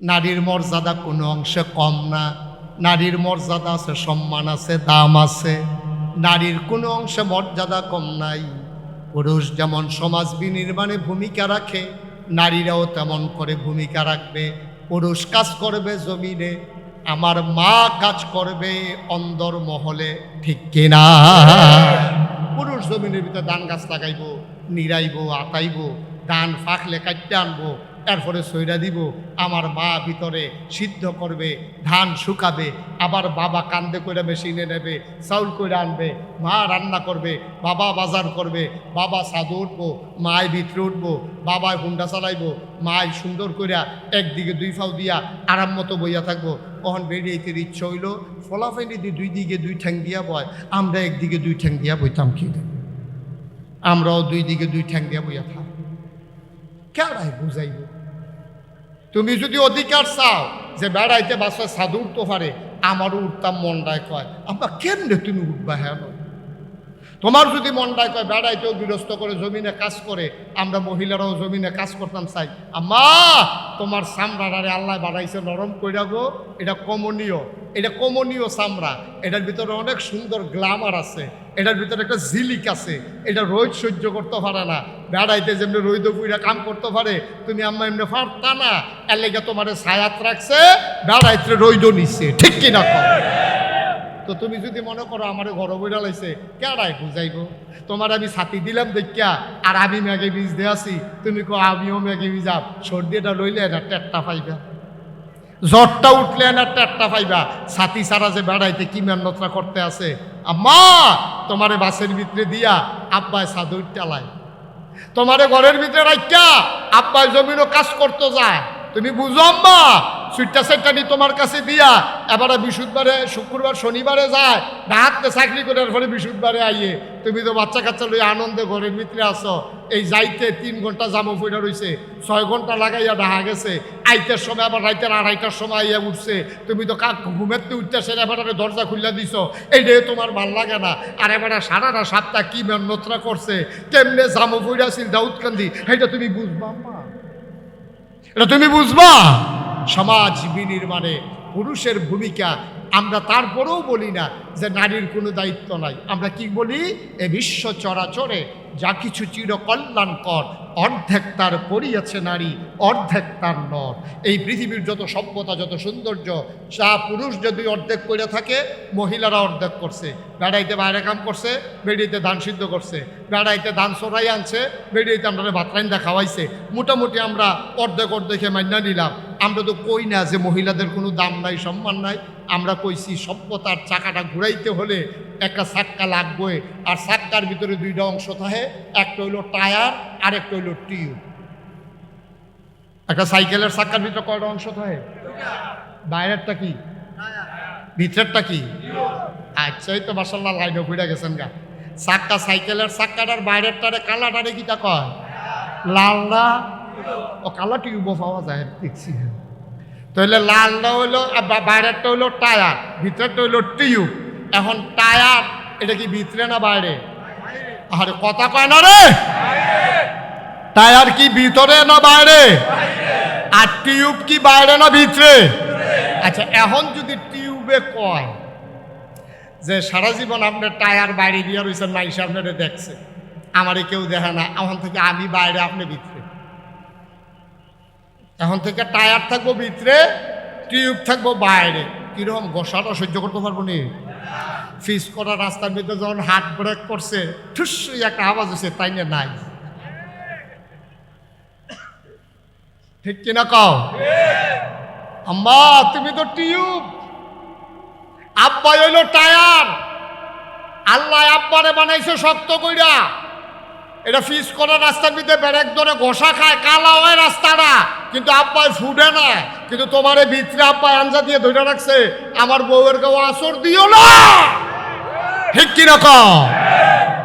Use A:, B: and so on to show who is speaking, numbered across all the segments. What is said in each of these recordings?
A: নারীর মর্যাদা কোনো অংশে কম না। নারীর মর্যাদা আছে, সম্মান আছে, দাম আছে। নারীর কোনো অংশে মর্যাদা কম নাই। পুরুষ যেমন সমাজ বিনির্মাণে ভূমিকা রাখে, নারীরাও তেমন করে ভূমিকা রাখবে। পুরুষ কাজ করবে জমিনে, আমার মা কাজ করবে অন্দর মহলে, ঠিক কিনা? পুরুষ জমিনের ভিতরে ধান গাছ লাগাইব, নিরাইব, আতাইব, ধান ফাঁকলে কাটতে আনবো, এরপরে সইরা দিব। আমার মা ভিতরে সিদ্ধ করবে, ধান শুকাবে, আবার বাবা কান্দে করে মেশিনে নেবে, চাউল করে আনবে, মা রান্না করবে, বাবা বাজার করবে, বাবা ছাদে উঠবো, মায় ভিতরে উঠবো, বাবায় হুন্ডা চালাইবো, মায় সুন্দর করিয়া একদিকে দুই ফাও দিয়া আরাম মতো বইয়া থাকবো। কখন বেরিয়েতে ইচ্ছা হইল ফলাফেলি দিয়ে দুই দিকে দুই ঠ্যাং দিয়া বয়, আমরা একদিকে দুই ঠ্যাং দিয়া বইতাম কি? আমরাও দুই দিকে দুই ঠ্যাং দিয়া বইয়া থাক। কেডাই বুঝাইব? তুমি যদি অধিকার চাও যে বেড়াইতে বাসায় সাধু উঠতে পারে, আমারও উঠতাম মনটায় কয়, আমরা কেমনে তুমি উঠবা? হ্যাঁ, তোমার যদি মনটায় কয় বেড়াইতেও বিরস্ত করে জমিনে কাজ করে, আমরা মহিলারাও জমিনে কাজ করতাম চাই। আম্মা তোমার চামড়ারে আল্লাহ বাড়াইছে নরম কইরা গো, এটা কমনীয়, এটা কমনীয় চামড়া, এটার ভিতরে অনেক সুন্দর গ্ল্যামার আছে, এটার ভিতরে একটা ঝিলিক আছে, এটা রোদ সহ্য করতে পারে না। বেড়াইতে যেমনি রোদ পুইরা কাম করতে পারে, তুমি আম্মা এমনি পারতা না, এর লেগে তোমার ছায়াত রাখছে, বেড়াইতে রোদ নিচ্ছে, ঠিক কিনা? তো তুমি যদি মনে করো আমার ঘর বইরা লাইছে, কেডাই বুঝাইব? তোমার আমি ছাতি দিলাম দেখিয়া আর আমি ম্যাগে বীজ দিয়ে আসি, তুমি কো আমিও ম্যাগে বীজাব, সর্দিটা লইলে না টেট্টা পাইবা, জ্বরটা উঠলে না টেট্টা পাইবা। ছাতি ছাড়া যে বেড়াইতে কি মেহনতটা করতে আছে। আম্মা তোমারে বাসের ভিতরে দিয়া আব্বায় ছাদুর টালায়, তোমারে ঘরের ভিতরে রাখা আব্বায় জমিনও কাজ করতে যায়, তুমি বুঝো আম্মা? সুইটটা সেটটা নি তোমার কাছে দিয়া এবারে বৃহস্পতিবারে শুক্রবার শনিবারে যায় রাতে চাকরি করে, এরপরে বৃহস্পতিবারে আইয়ে তুমি তো বাচ্চা কাচ্চা লইয়া আনন্দে ঘরের ভিতরে আসো। এই যাইতে 3 ঘন্টা জামো ফুইটা রইছে, 6 ঘন্টা লাগাইয়া ডাহা গেছে, আইতের সময় আবার রাইতের 2:30টার সময় আইয়া উঠছে, তুমি তো ঘুমেতে উঠতে সেটা এবারে দরজা খুললা দিছ, এইটাই তোমার ভাল লাগে না। আর এবারে সারাটা সপ্তাহ কি মেহনতরা করছে, কেমনে জামো ফুইটা ছিল দাউদকান্দি, এটা তুমি বুঝবা আম্মা? এটা তুমি বুঝবা? সমাজ বিনির্মাণে পুরুষের ভূমিকা আমরা তারপরেও বলি না যে নারীর কোনো দায়িত্ব নাই। আমরা কি বলি? এ বিশ্ব চরাচরে যা কিছু চিরকল্যাণকর, অর্ধেক তার করিয়াছে নারী, অর্ধেক তার নর। এই পৃথিবীর যত সভ্যতা, যত সৌন্দর্য, যা পুরুষ যদি অর্ধেক করে থাকে, মহিলারা অর্ধেক করছে। বেড়াইতে বাইরে কাম করছে, বেড়িতে ধান সিদ্ধ করছে, বেড়াইতে ধান চড়াই আনছে, বেড়িতে আমরা ভাত রাইন্দা খাওয়াইছে। মোটামুটি আমরা অর্ধেক অর্ধেকে মান্না নিলাম। আমরা তো কই না যে মহিলাদের কোনো দাম নাই, সম্মান নাই। আমরা কইছি সভ্যতার চাকাটা ঘুরাইতে হলে একটা চাক্কা লাগবে, আর চাক্কার ভিতরে 2টা অংশ থাকে, একটা হইল টায়ার আর একটা হইল টিউব। একটা সাইকেলের চাক্কার ভিতরে কয়টা অংশ থাকে? বাইরেরটা কি, ভিতরেরটা কি? আচ্ছা, এই তো মাশাআল্লাহ লাইনে ঘুরে গেছেন গা। চাক্কা, সাইকেলের চাক্কাটার বাইরেরটারে কালাটারে কিটা কয়? লালটা ও কালা টিউবও পাওয়া যায় দেখছি। তাহলে লালটা হইলো বাইরেরটা হইলো টায়ার, ভিতরেরটা হইলো টিউব। এখন টায়ার এটা কি ভিতরে না বাইরে? আরে কথা কয় না রে, টায়ার কি ভিতরে না বাইরে? আর টিউব কি বাইরে না ভিতরে? আচ্ছা, এখন যদি টিউবে কয় যে সারা জীবন আপনার টায়ার বাইরে দিয়ে রয়েছেন, নাই আপনারা দেখছে, আমারে কেউ দেখে না, এখন থেকে আমি বাইরে আপনি ভিতরে, এখন থেকে টায়ার থাকবো ভিতরে, টিউব থাকবো বাইরে, কিরকম গোসাটা সহ্য করতে পারবো নি? ফিস করা রাস্তার ভিতরে যখন হাত ব্রেক করছে, ঠুস একটা আওয়াজ হচ্ছে, তাই না? নাই, ঠিক কিনা কও? আম্মা তুমি তো টিউব, আব্বা হইলো টায়ার। আল্লাহ আব্বারে বানাইছে শক্ত কইরা, এটা ফিস করা রাস্তার ভিতরে ব্রেক ধরে ঘষা খায়, কালা হয় রাস্তাটা, কিন্তু আব্বাই ফুডে না। কিন্তু তোমারে ভিতরে আব্বাই আঞ্জা দিয়ে ধরে রাখছে, আমার বউয়ের কেউ আসর দিও না, ঠিক কিনা কও?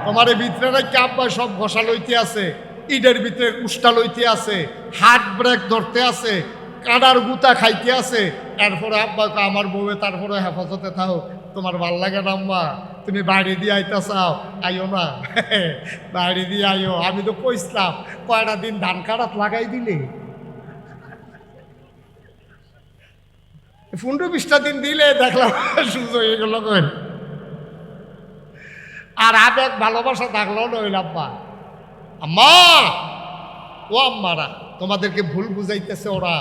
A: তোমার ভিতরে নাকি আব্বাই সব ঘষা লইতে আছে, ইটের ভিতরে উষ্টা লইতে আছে, হাত ব্রেক ধরতে আছে, কাদার গুতা খাইতে আছে। এরপরে আব্বা আমার বউয়ে তারপরে হেফাজতে থাও, তোমার ভাল লাগে না আম্মা? তুমি বাইরে দিয়ে আইতা চাও, আইও না, বাইরে দিয়ে আইও। আমি তো কইসলাম কয়টা দিন ধান কাটাত লাগাই দিলে, 15-20টা দিন দিলে দেখলাম সুযোগ হয়ে গেল। আর আবেগ ভালোবাসা থাকলেও নইল আব্বা আম্মা ও আম্মারা তোমাদেরকে ভুল বুঝাইতেছে, ওরা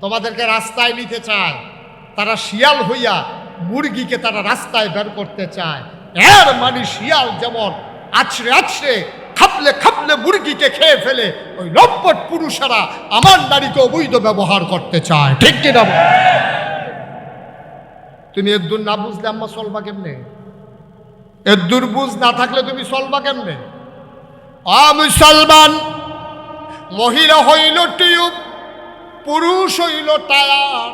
A: তোমাদেরকে রাস্তায় নিতে চায়, তারা শিয়াল হইয়া মুরগিকে তারা রাস্তায় বের করতে চায়। এর মানে শিয়াল যেমন আছড়ে আছড়ে খাপলে খাপলে মুরগিকে খেয়ে ফেলে, ওই লম্পট পুরুষেরা আমার নারীকে অবৈধ ব্যবহার করতে চায়। ঠিক কিনা? তুমি একদূর না বুঝলে আম্মা চলবা কেমনে? একদূর বুঝ না থাকলে তুমি চলবা কেমনে? মুসলমান, মহিলা হইল টিউব, পুরুষ হইল টায়ার।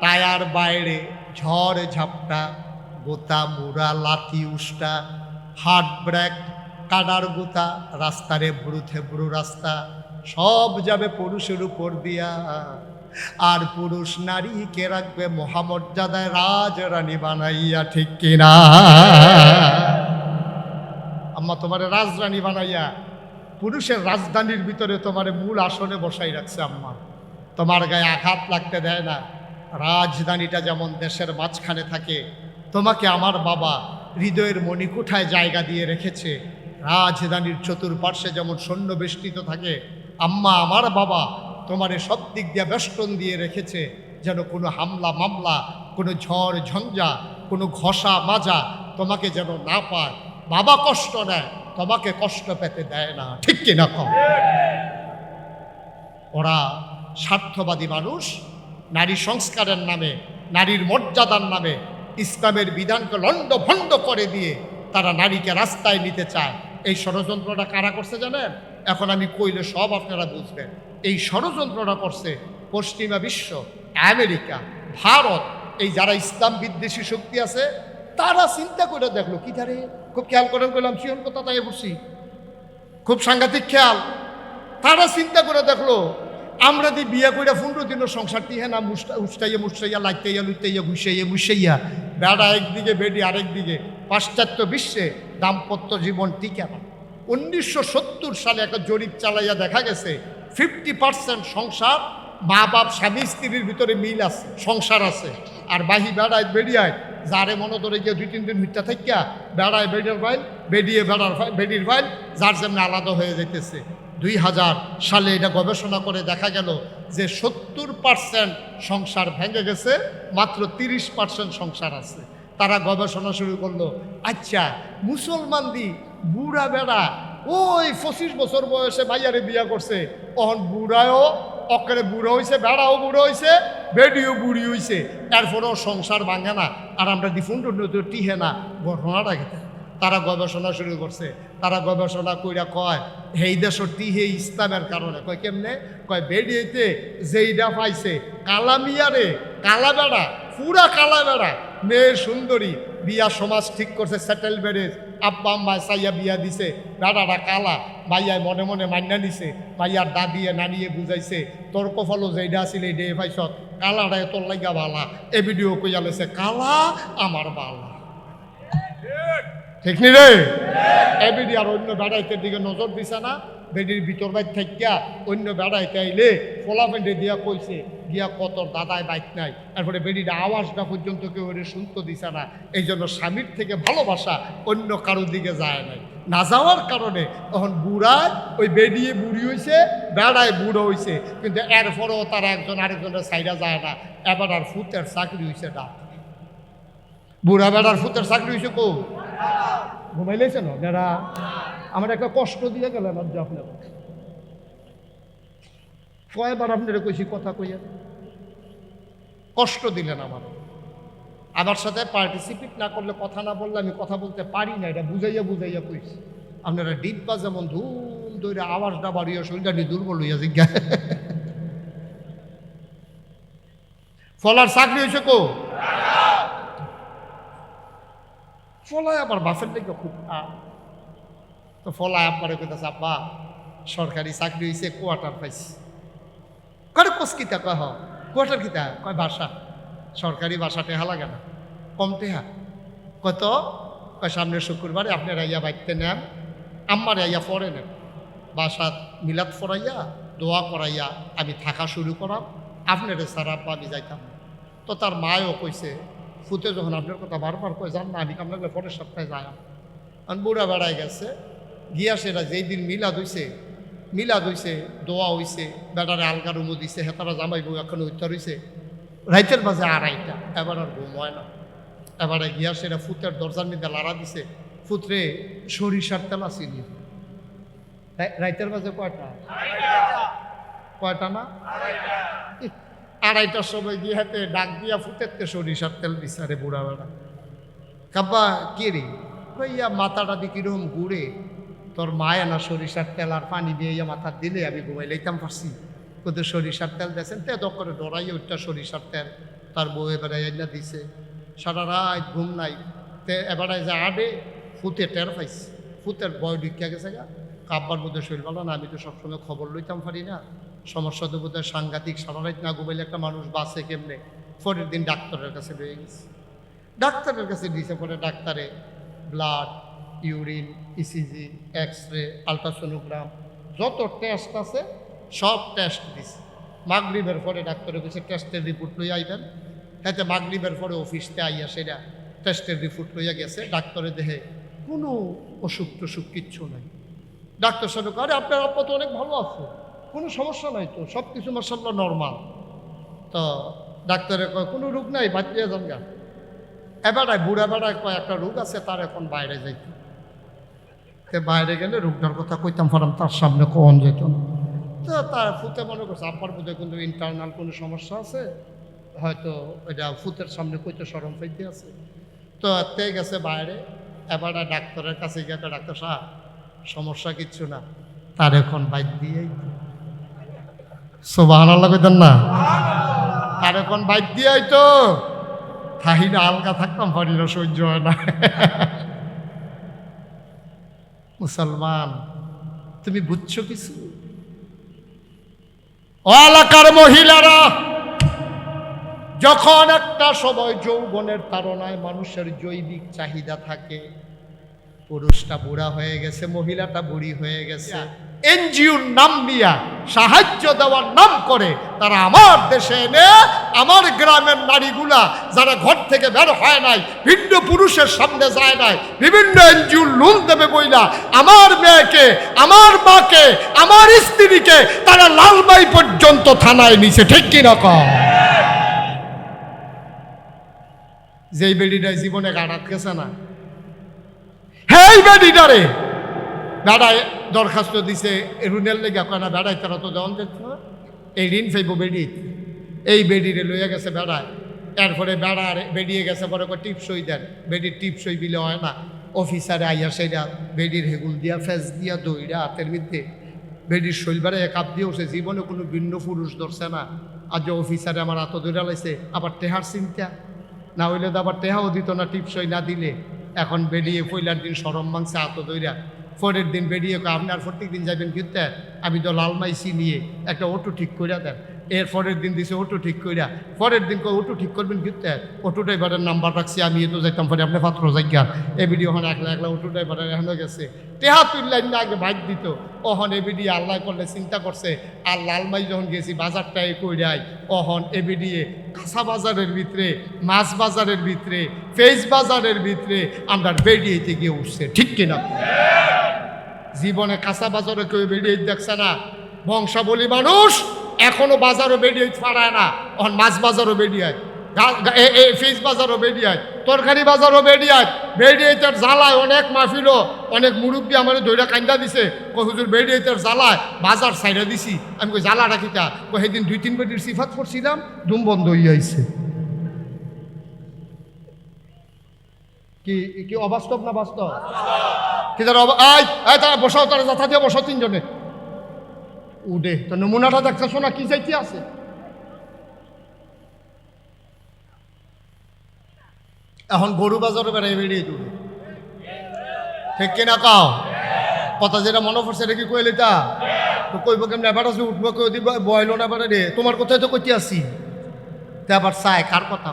A: টায়ার বাইরে ঝড় ঝাপটা, গোতা মুড়া লাথি উষ্টা, হার্ট ব্রেক, কাদার গোতা, রাস্তারে বুড়ুথে বুড়ো রাস্তা, সব যাবে পুরুষের উপর দিয়া। আর পুরুষ নারীকে রাখবে মহামর্যাদায় রাজরানী বানাইয়া। ঠিক কিনা? আম্মা তোমারে রাজরানী বানাইয়া পুরুষের রাজধানীর ভিতরে তোমারে মূল আসনে বসাই রাখছে আম্মা। তোমার গায়ে আঘাত লাগতে দেয় না। রাজধানীটা যেমন দেশের মাঝখানে থাকে, তোমাকে আমার বাবা হৃদয়ের মণিকুঠায় জায়গা দিয়ে রেখেছে। রাজধানীর চতুর্পার্শ্বে যেমন সৈন্য বেষ্টিত থাকে, আম্মা আমার বাবা তোমারে সব দিক দিয়ে বেষ্টন দিয়ে রেখেছে, যেন কোনো হামলা মামলা, কোনো ঝড় ঝঞ্ঝা, কোনো ঘষা মাজা তোমাকে যেন না পায়। বাবা কষ্ট নেয়, তোমাকে কষ্ট পেতে দেয় না। ঠিক কিনা কম? ওরা স্বার্থবাদী মানুষ। নারী সংস্কারের নামে, নারীর মর্যাদার নামে ইসলামের বিধানকে লণ্ডভণ্ড করে দিয়ে তারা নারীকে রাস্তায় নিতে চায়। এই ষড়যন্ত্রটা কারা করছে জানেন? এখন আমি কইলে সব আপনারা বুঝবেন। এই ষড়যন্ত্রটা করছে পশ্চিমা বিশ্ব, আমেরিকা, ভারত। এই যারা ইসলাম বিদ্বেষী শক্তি আছে, তারা চিন্তা করে দেখলো কি ধারে, খুব খেয়াল করেন, করলাম শিওন কথা তাই বসি, খুব সাংঘাতিক খেয়াল। তারা চিন্তা করে দেখলো আমরা দি বিয়া কইরা 15 দিনের সংসার টিহে না উষ্টাইয়া মুষ্টাইয়া লাইতাইয়া লুইতাইয়া ঘুষাইয়া মুসাইয়া, বেড়া একদিকে বেডি আরেকদিকে, পাশ্চাত্য বিশ্বে দাম্পত্য জীবন টিকে না। 1970 সালে একটা জরিপ চালাইয়া দেখা গেছে 50% সংসার, মা বাপ স্বামী স্ত্রীর ভিতরে মিল আছে, সংসার আছে। আর বাহি বেড়ায় বেড়িয়ায় যারে মনে ধরে গিয়ে 2-3 দিন মিথ্যা থাকিয়া বেড়ায় বেডির ফাইল, বেডিয়ে বেডির ফাইল, যার জন্য আলাদা হয়ে যেতেছে। 2000 সালে এটা গবেষণা করে দেখা গেল যে 70% সংসার ভেঙে গেছে, মাত্র 30% সংসার আছে। তারা গবেষণা শুরু করলো, আচ্ছা মুসলমান দি বুড়া বেড়া ওই 25 বছর বয়সে ভাইয়ারে বিয়া করছে, তখন বুড়াও অকারে বুড়ো হয়েছে, বেড়াও বুড়ো হয়েছে, বেডিও বুড়ি হয়েছে, এরপরেও সংসার ভাঙে না। আর আমরা দিফুন টিহে না। ঘটনাটা খেতে তারা গবেষণা শুরু করছে। তারা গবেষণা কইরা কয় এই দেশের টিহে ইসলামের কারণে। কয় কেমনে? কয় বেডিয়েতে যেইটা পাইছে কালা মিয়ারে, কালা বেড়া, পুরা কালা বেড়া, মেয়ে সুন্দরী, বিয়া সমাজ ঠিক করছে, সেটেল ম্যারেজ, আব্বা আম্মায় চাইয়া বিয়া দিছে, বেড়াটা কালা, ভাইয়ায় মনে মনে মান্না নিছে, ভাইয়ার দাদিয়ে নানিয়ে বুঝাইছে, তোর কফলও যেইটা আছিল এই ডে পাইছ, কালাটায় তোর লাগা বালা। এ ভিডিও কইয়া লেছে কালা আমার বালা। ঠিক নি রে? এ বেডি আর অন্য বেড়াইতের দিকে নজর দিছে না। বেডির ভিতর বাইর থাকিয়া অন্য বেড়াইতে আইলে ফোলা পেন্টে দিয়া কইছে গিয়া কত দাদায় বাইক নাই। তারপরে বেডির আওয়াজটা পর্যন্ত কেউ ওরে শুনতে দিছে না। এই জন্য স্বামীর থেকে ভালোবাসা অন্য কারোর দিকে যায় নাই। না যাওয়ার কারণে তখন বুড়ায় ওই বেডিয়ে বুড়ি হয়েছে, বেড়ায় বুড়ো হয়েছে, কিন্তু এরপরেও তারা একজন আরেকজনের সাইডা যায় না। এবার আর ফুতের চাকরি হয়েছে ডাক। বুড়া বেড়ার ফুতের চাকরি হয়েছে কো ঘুমাইলেছে না যারা। আমার একটা কষ্ট দিয়ে গেল আমার যে আপনার কয়বার আপনারা কইছি কথা কইয়া কষ্ট দিলেন আমার। আমার সাথে পার্টিসিপেট না করলে, কথা না বললে আমি কথা বলতে পারি না, এটা বুঝাইয়া বুঝাইয়া কইছি। আপনারা ডিব্বা যেমন ধুম ধরে আওয়াজটা বাড়িয়া শরীরটা দুর্বল হইয়া জিজ্ঞা। ফলার চাকরি হয়েছে কো? ফলায় আবার বাসের দিকে খুব তো ফলায় আপনারে কইতাছে আব্বা সরকারি চাকরি হয়েছে, কোয়ার্টার পাইছি। কয় কোস কিতা? কয় হ কোয়ার্টার কিতা? কয় বাসা, সরকারি বাসা টেহা লাগে না, কম টেহা। কত? কয় সামনের শুক্রবারে আপনার আইয়া বাইতে নেন, আম্মারে আইয়া পরে নেন, বাসা মিলাদ ফরাইয়া দোয়া করাইয়া আমি থাকা শুরু করাম, আপনারে সারা আব্বা আমি যাইতাম। তো তার মায়ও কইছে, ফুতে যখন আপনার কথা বারবার কয়ে যান না, আমি কামনা করলে পরের সপ্তাহে যাই। আমি বুড়া বেড়ায় গেছে গিয়া সেটা যেই দিন মিলাদ হইছে দোয়া হইছে, বেটারে আলগা রুমো দিছে, হেতারা জামাই বউ এখন উত্তর হইছে রাইতের বাজে 2:30। এবার আর ঘুম হয় না। এবারে গিয়া সেটা ফুতের দরজার মধ্যে লাড়া দিছে, ফুতরে সরিষার তেল আসিনি। রাইতের বাজে কয়টা না 2:30টার সময় গিয়ে হাতে ডাক দিয়া ফুতেরতে সরিষার তেল দিছে। বুড়া বেড়া কাব্বা কে রে, ইয়া মাথাটা দিয়ে কিরকম ঘুরে, তোর মায়া না সরিষার তেল আর পানি দিয়ে ইয়া মাথা দিলে আমি ঘুমাই লাইতাম পারছি। ওদের সরিষার তেল দিয়েছেন তে তো করে ডরাই ওইটা সরিষার তেল তার বউ এবারে এনে দিছে। সারা রাত ঘুম নাই। তে এবারে যে আডে ফুতে টের পাইছে, ফুতের বয় ঢুকিয়া গেছে গা। কাব্বার মধ্যে শরীর ভালো না, আমি তো সবসময় খবর লইতাম পারি না, সমস্যা তো বোধহয় সাংঘাতিক। সারা রাত না ঘুমাইলে একটা মানুষ বাঁচে কেমনে। পরের দিন ডাক্তারের কাছে লয়ে গেছে, ডাক্তারের কাছে দিয়েছে। পরে ডাক্তারে blood, urine, ECG, x-ray, ultrasonogram যত টেস্ট আছে সব টেস্ট দিছে। মাগরিবের পরে ডাক্তারের কাছে টেস্টের রিপোর্ট লই আইবেন। হ্যাঁ, মাগরিবের পরে অফিসতে আইয়া সেটা টেস্টের রিপোর্ট লইয়া গেছে। ডাক্তারের দেহে কোনো অসুখ টসুখ কিচ্ছু নাই। ডাক্তার সাহেব আরে আপনার আপা তো অনেক ভালো আছে, কোনো সমস্যা নাই তো, সব কিছু মাশাআল্লাহ নর্মাল। তো ডাক্তারে কয় কোনো রোগ নাই, বাদ দিয়ে যান গা। এবারে বুড়া বেড়ায় কয় একটা রোগ আছে, তার এখন বাইরে যাইত। বাইরে গেলে রোগটার কথা কইতাম পারাম, তার সামনে কখন যেত না। তো তার ফুতে মনে করছে আব্বার বোধ হয় কিন্তু ইন্টারনাল কোনো সমস্যা আছে, হয়তো এটা ফুতের সামনে কইতে সরম পাইতে আছে। তো তে গেছে বাইরে। এবারে ডাক্তারের কাছে গিয়ে ডাক্তার সাহেব সমস্যা কিচ্ছু না, তার এখন বাইক দিয়েই সুবহানাল্লাহ কইতেন না, তার এখন বাইক দিয়েই তো থাহিনা আলগা থাকতাম পারি না, সহ্য হয় না। মুসলমান তুমি বুঝছো কিছু? ও এলাকার মহিলারা, যখন একটা সময় যৌবনের তাড়নায় মানুষের জৈবিক চাহিদা থাকে, পুরুষটা বুড়া হয়ে গেছে, মহিলাটা বুড়ি হয়ে গেছে, এনজিওর নাম দিয়া সাহায্য দেওয়ার নাম করে তারা আমার দেশে এনে আমার গ্রামের নারীগুলা যারা ঘর থেকে বের হয় নাই, ভিন্ন পুরুষের সামনে যায় নাই, বিভিন্ন এনজিওর লোন দেবে বইলা আমার মেয়েকে, আমার মাকে, আমার স্ত্রীকে তারা লালমাই পর্যন্ত থানায় নিছে। ঠিক কিনা কম? যেই বেডিটাই জীবনে গাড়াত গেছে না, হেই বেডিটারে বেড়ায় দরখাস্ত দিছে ঋণের লেগে না, বেড়ায় তারা তো দেওয়ান দিত না, এই ঋণ ফাইব বেডি, এই বেডিরে লইয়া গেছে বেড়ায়। এরপরে বেড়ার বেরিয়ে গেছে, পরে টিপসই দেন, বেডির টিপসই বিলে হয় না। অফিসারে আইয়া সেটা বেডির হেগুল দিয়া ফেস দিয়া দইরা হাতের মধ্যে বেডির শৈলবারে এক আপ দিয়ে উঠছে, জীবনে কোনো ভিন্ন পুরুষ ধরছে না। আর যে অফিসারে আমার হাত দইরা লাইছে, আবার টেহার চিন্তা না হইলে তো আবার টেহাও দিত না টিপসই না দিলে। এখন বেরিয়ে পয়লার দিন সরম মাংসে হাত দইরা, পরের দিন বেরিয়ে আপনার প্রত্যেক দিন যাবেন ঘুরতে, আমি তো লালমাইসি নিয়ে একটা অটো ঠিক করে দেন। এর পরের দিন দিছে অটো ঠিক কইরা, পরের দিন অটো ঠিক করবেন ঘুরতে, অটো ড্রাইভারের নাম্বার রাখছি আমি, তো যাইতাম পরে আপনি পাত্র যাইগান এ ভিডিও হন একলা একলা অটো ড্রাইভারের এখানে গেছে টেহা তুললেন না, আগে বাইক দিত। অহন এ ভিডিও আল্লাহ করলে চিন্তা করছে। আর লালমাই যখন গেছি বাজারটাই কইরাই, অহন এ ভিডিও কাঁচা বাজারের ভিতরে, মাছ বাজারের ভিতরে, ফেজ বাজারের ভিতরে আমরা বেরিয়েতে গিয়ে উঠছে। ঠিক কিনা? জীবনে কাঁচা বাজারে কেউ বেরিয়ে দেখছে না। বংশাবলী মানুষ এখনো বাজারও বেরিয়ে পারায় না, এখন মাছ বাজারও বেরিয়ে, ফিস বাজারও বেরিয়ে, তরকারি বাজারও বেরিয়ে, বেরিয়েটার জ্বালায় অনেক মাহফিলও অনেক মুরব্বী আমার দইরা কান্দা দিছে, কই হুজুর বেরিয়েটার জ্বালায় বাজার সাইডা দিছি। আমি কই জ্বালা রাখিতা, কই সেদিন 2-3 বেডির সিফাত করছিলাম, ধুম বন্ধ হয়ে আইছে। কি কি অবাস্তব না বাস্তব? কি তারা বসাও, তারা যাথা দিয়ে বসাও, 3 জনে উডে তো নমুনাটা দেখতেছ না কি চাইতে আছে। এখন গরু বাজারে বেড়াই বেরিয়ে দূরে, ঠিক কিনা কাও? কথা যেটা মনে পড়ছে এটা কি কইলি তা তো কইব কেমন? এবার আছে উঠবো, কেউ দিব বয়ল না, এবারে রে তোমার কথাই তো কইতে আসি। তে আবার চাই কার কথা?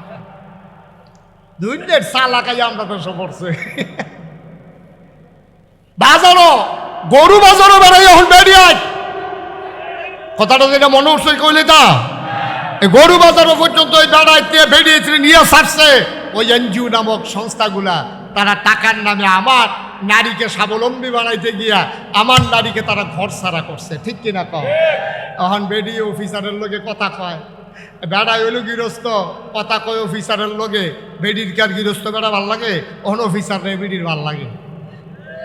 A: 2 চা লাগাই আমরা তো সব পড়ছে বাজারও, গরু বাজারও বেড়াই এখন বেরিয়ে। কথাটা যেটা মনে উঠছে কইলে তা এই গরু বাজারও পর্যন্ত ওই বেড়াইতে বেরিয়েছিল নিয়ে ছাড়ছে ওই এনজিও নামক সংস্থাগুলা। তারা টাকার নামে আমার নারীকে স্বাবলম্বী বানাইতে গিয়া আমার নারীকে তারা ঘর ছাড়া করছে, ঠিক কিনা কও? এখন বেডি অফিসারের লগে কথা কয়, বেড়া হইল গৃহস্থ, কথা কয় অফিসারের লগে। বেডির কার গৃহস্থ বেড়া ভাল লাগে, অন অফিসার রে বেডির ভাল লাগে,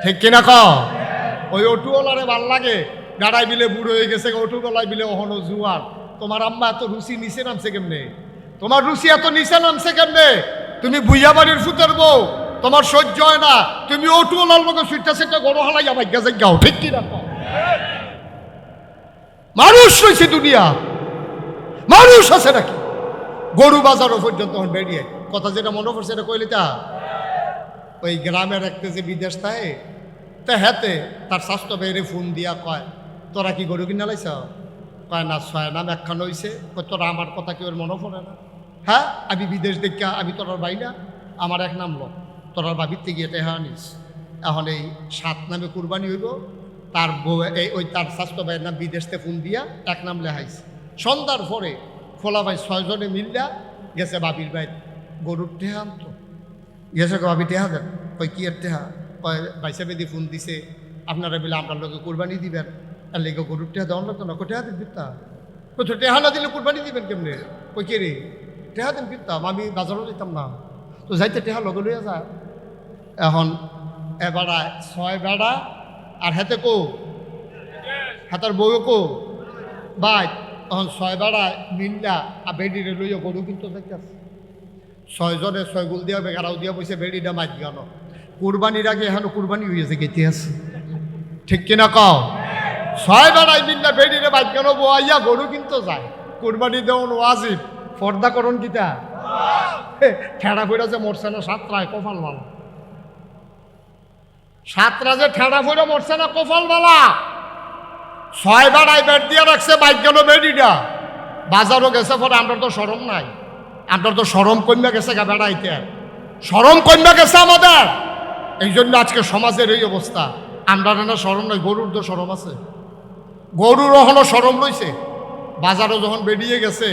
A: ঠিক কিনা কও? ওই অটুওয়ালারে ভাল লাগে, বেড়াই বিলে বুড়ো হয়ে গেছে, অটুওয়ালাই বিলে অহনো জুয়ার। তোমার আম্মা এত রুচি নিচে নামছে কেমনে? তোমার রুচি এত নিচে নামছে কেমনে? তুমি বুইয়া বাড়ির ফুতের বউ, তোমার সহ্য হয় না, তুমি অটুওয়ালার লগে সুইটা সেটা গরো হালাই আমার গেছে গাও, ঠিক কিনা কও? মানুষ রয়েছে দুনিয়া, মানুষ আছে নাকি? গরু বাজারও পর্যন্ত বেরিয়ে কথা যেটা মনে পড়ছে এটা কইলে তা ওই গ্রামের একটা যে বিদেশ থাকে তা হেতে তার স্বাস্থ্য বেড়ে ফোন দিয়া কয়, তোরা কি গরু কিনা লাইছ? কয় না, ছয় নাম একখান হয়েছে। তোরা আমার কথা কেউ মনে পড়ে না? হ্যাঁ, আমি বিদেশ দেখা আমি তোরার বাই না, আমার এক নাম লোক, তোরার বাবিতে গিয়ে টেহা আনিস। এখন এই 7 নামে কুরবানি হইব, তার বউ এই ওই তার স্বাস্থ্য ভাইয়ের নাম বিদেশতে ফোন দিয়া এক নাম লেহাইছে। সন্ধ্যার পরে ফোলা ভাই 6 জনে মিললা গেছে বাবির ভাই গরুর টেহা আনতো। গেছে বাবি টেহা দেন, কই কি এর টেহা? কয় বাইসা বেদি ফোন দিছে আপনারা বলে আপনার লোকে কুরবানি দিবেন, আর লেগে গরুর টেহা দেওয়ার লাগতো না। কই টেহা দিন ফিরতাম, কই তো টেহা না দিলে কুরবানি দিবেন কেমনে? কই কে রে টেহা দিন ফিরতাম, আমি বাজারও যেতাম না, তো যাইতে টেহা লগে লইয়া যায়। এখন এবারা 6 বেড়া আর হাতে কো হাতার বউ কো বাই, তখন 6 বেড়া মিল্লা আর বেডিরে লইয়া গরু কিন্তু দেখতেছে। 6 জনে 6 গুল দিয়া বেগারাও দিয়া বসে বেডিটা মাছ গানো। কুরবানির আগে এখন কুরবানি হয়েছে গেতে আছে, ঠিক কিনা কও? 6 বেড়াই মিল্লা বেডিরে মাছ গানো বোয়াইয়া গরু কিন্তু যায়। কুরবানি দেওয়ান ওয়াজিব, পর্দা করুন কিতা ঠেড়া ফেরা যে মরছে না 7টায় কপাল ভালো। 7টা যে ঠেড়া ফেরা মরছে না কপাল বালা। 6 বেড়াই বেড দিয়া রাখছে বাইক গেল বেডিটা বাজারও গেছে। পরে আমরা তো শরম নাই, আপনার তো শরম কমে গেছে গা বেড়াইতে, শরম কমে গেছে আমাদের। এই জন্য আজকে সমাজের এই অবস্থা। আমরা না শরম নাই, গরুর তো শরম আছে, গরুর এখনো শরম রয়েছে। বাজারও যখন বেরিয়ে গেছে,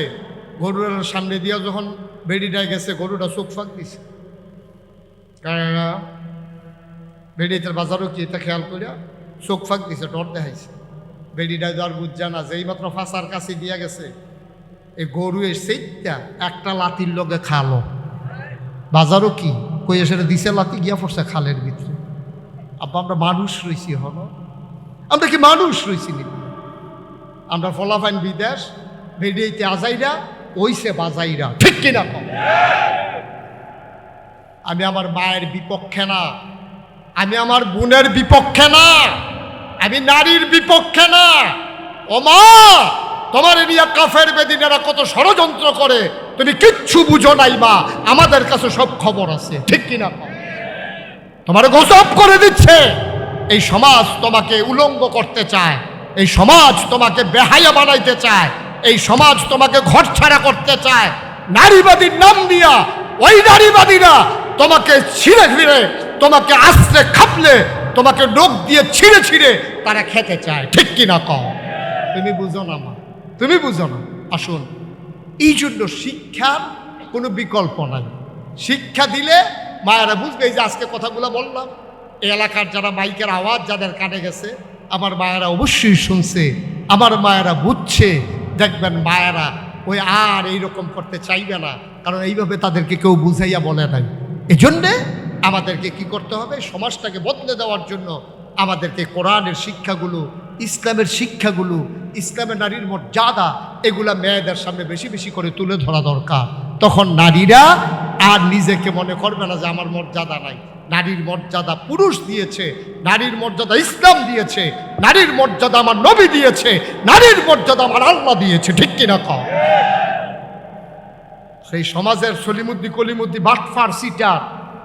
A: গরুর সামনে দিয়া যখন বেডিটায় গেছে, গরুটা চোখ ফাঁক দিছে। বেডিটার বাজারও কি এটা খেয়াল করিয়া চোখ ফাঁক দিছে, ডর দেখাইছে। বেডিটায় যার বুঝা না, যেই মাত্র ফাঁসার কাছে দিয়া গেছে, এই গরু সেইটা একটা লাতির লগে খালো। বাজারও কি কই এসে দিছে লাতি গিয়া পড়ছে খালের ভিতরে। আব্বা আমরা মানুষ রয়েছি, হলো আমরা কি মানুষ রয়েছি নাকি? আমরা ফলাফাইন বিদেশ বেরিয়েতে আজাইরা ওইসে বাজাইরা, ঠিক কিনা কম? আমি আমার মায়ের বিপক্ষে না, আমি আমার বোনের বিপক্ষে না, আমি নারীর বিপক্ষে না। ও মা, তোমার নিয়ে কাফের বেদিনেরা কত ষড়যন্ত্র করে তুমি কিচ্ছু বুঝো নাই মা, আমাদের কাছে সব খবর আছে, ঠিক কিনা? তোমার গজব করে দিচ্ছে। এই সমাজ তোমাকে উলঙ্গ করতে চায়, এই সমাজ তোমাকে বেহায়া বানাইতে চায়, এই সমাজ তোমাকে ঘর ছাড়া করতে চায়। নারীবাদীর নাম দিয়া ওই নারীবাদীরা তোমাকে ছিঁড়ে ফিরে, তোমাকে আশ্রে খাপলে, তোমাকে নখ দিয়ে ছিঁড়ে ছিঁড়ে তারা খেতে চায়, ঠিক কিনা কও? তুমি বুঝো না মা, তুমি বুঝো না। আসুন, এই জন্য শিক্ষার কোনো বিকল্প নাই। শিক্ষা দিলে মায়েরা বুঝবে। এই যে আজকে কথাগুলো বললাম, এই এলাকার যারা মাইকের আওয়াজ যাদের কানে গেছে, আমার মায়েরা অবশ্যই শুনছে, আমার মায়েরা বুঝছে। দেখবেন মায়েরা ওই আর এইরকম করতে চাইবে না, কারণ এইভাবে তাদেরকে কেউ বুঝাইয়া বলে নাই। এই জন্যে আমাদেরকে কি করতে হবে? সমাজটাকে বদলে দেওয়ার জন্য আমাদেরকে কোরআনের শিক্ষাগুলো, ইসলামের শিক্ষাগুলো, ইসলামের নারীর মর্যাদা, এগুলা মেয়েদের সামনে বেশি বেশি করে তুলে ধরা দরকার। তখন নারীরা আর নিজেকে মনে করবে না যে আমার মর্যাদা নাই। নারীর মর্যাদা পুরুষ দিয়েছে, নারীর মর্যাদা ইসলাম দিয়েছে, নারীর মর্যাদা আমার নবী দিয়েছে, নারীর মর্যাদা আমার আল্লাহ দিয়েছে, ঠিক কিনা কও? সেই সমাজের সলিমুদ্দি কলিমুদ্দি বাটফার সিটার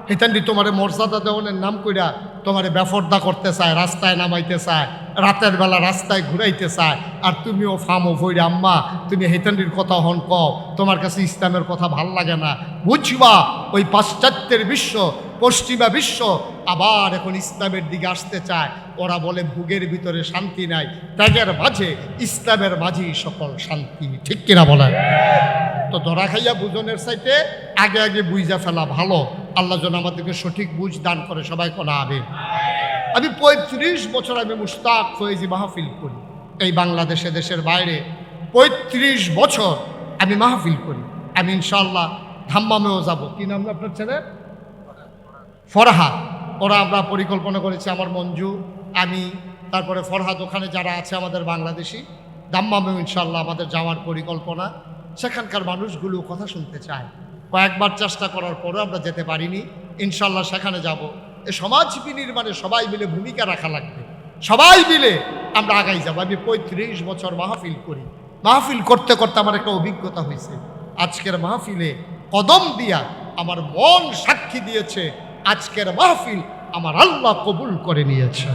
A: হেতান্ডি তোমারে মর্যাদা দেওয়ানের নাম কইরা তোমারে বেফর্দা করতে চায়, রাস্তায় নামাইতে চায়, রাতের বেলা রাস্তায় ঘুরাইতে চায়। আর তুমিও ফামো ভইরা আম্মা তুমি হেতান্ডির কথা হন কও, তোমার কাছে ইসলামের কথা ভাল লাগে না। বুঝবা ওই পাশ্চাত্যের বিশ্ব, পশ্চিমা বিশ্ব আবার এখন ইসলামের দিকে আসতে চায়। ওরা বলে ভোগের ভিতরে শান্তি নাই, ত্যাগের মাঝে ইসলামের মাঝেই সকল শান্তি, ঠিক কিনা বলেন? তো ধরা খাইয়া বুঝনের চাইতে আগে আগে বুঝা ফেলা ভালো। আল্লাহ যেন আমাদেরকে সঠিক বুঝ দান করে, সবাই কোনা আবে। আমি ৩৫ বছর আমি মুশতাক ফয়েজি মাহফিল করি এই বাংলাদেশে, দেশের বাইরে ৩৫ বছর আমি মাহফিল করি। আমি ইনশাআল্লাহ ধাম্মামেও যাব। কি নাম আপনার ছেলে? ফরহাদ। ওরা আমরা পরিকল্পনা করেছি, আমার মঞ্জু, আমি, তারপরে ফরহাদ, ওখানে যারা আছে আমাদের বাংলাদেশি, ধাম্মামেও ইনশাআল্লাহ আমাদের যাওয়ার পরিকল্পনা। সেখানকার মানুষগুলো কথা শুনতে চায়। কয়েকবার চেষ্টা করার পরও আমরা যেতে পারিনি। ইনশাআল্লাহ সেখানে যাব। এই সমাজ বিনির্মাণে সবাই মিলে ভূমিকা রাখা লাগবে, সবাই মিলে আমরা আগাই যাব। আমি ৩৫ বছর মাহফিল করি। মাহফিল করতে করতে আমার একটা অভিজ্ঞতা হয়েছে। আজকের মাহফিলে কদম দিয়া আমার মন সাক্ষী দিয়েছে, আজকের মাহফিল আমার আল্লাহ কবুল করে নিয়েছে।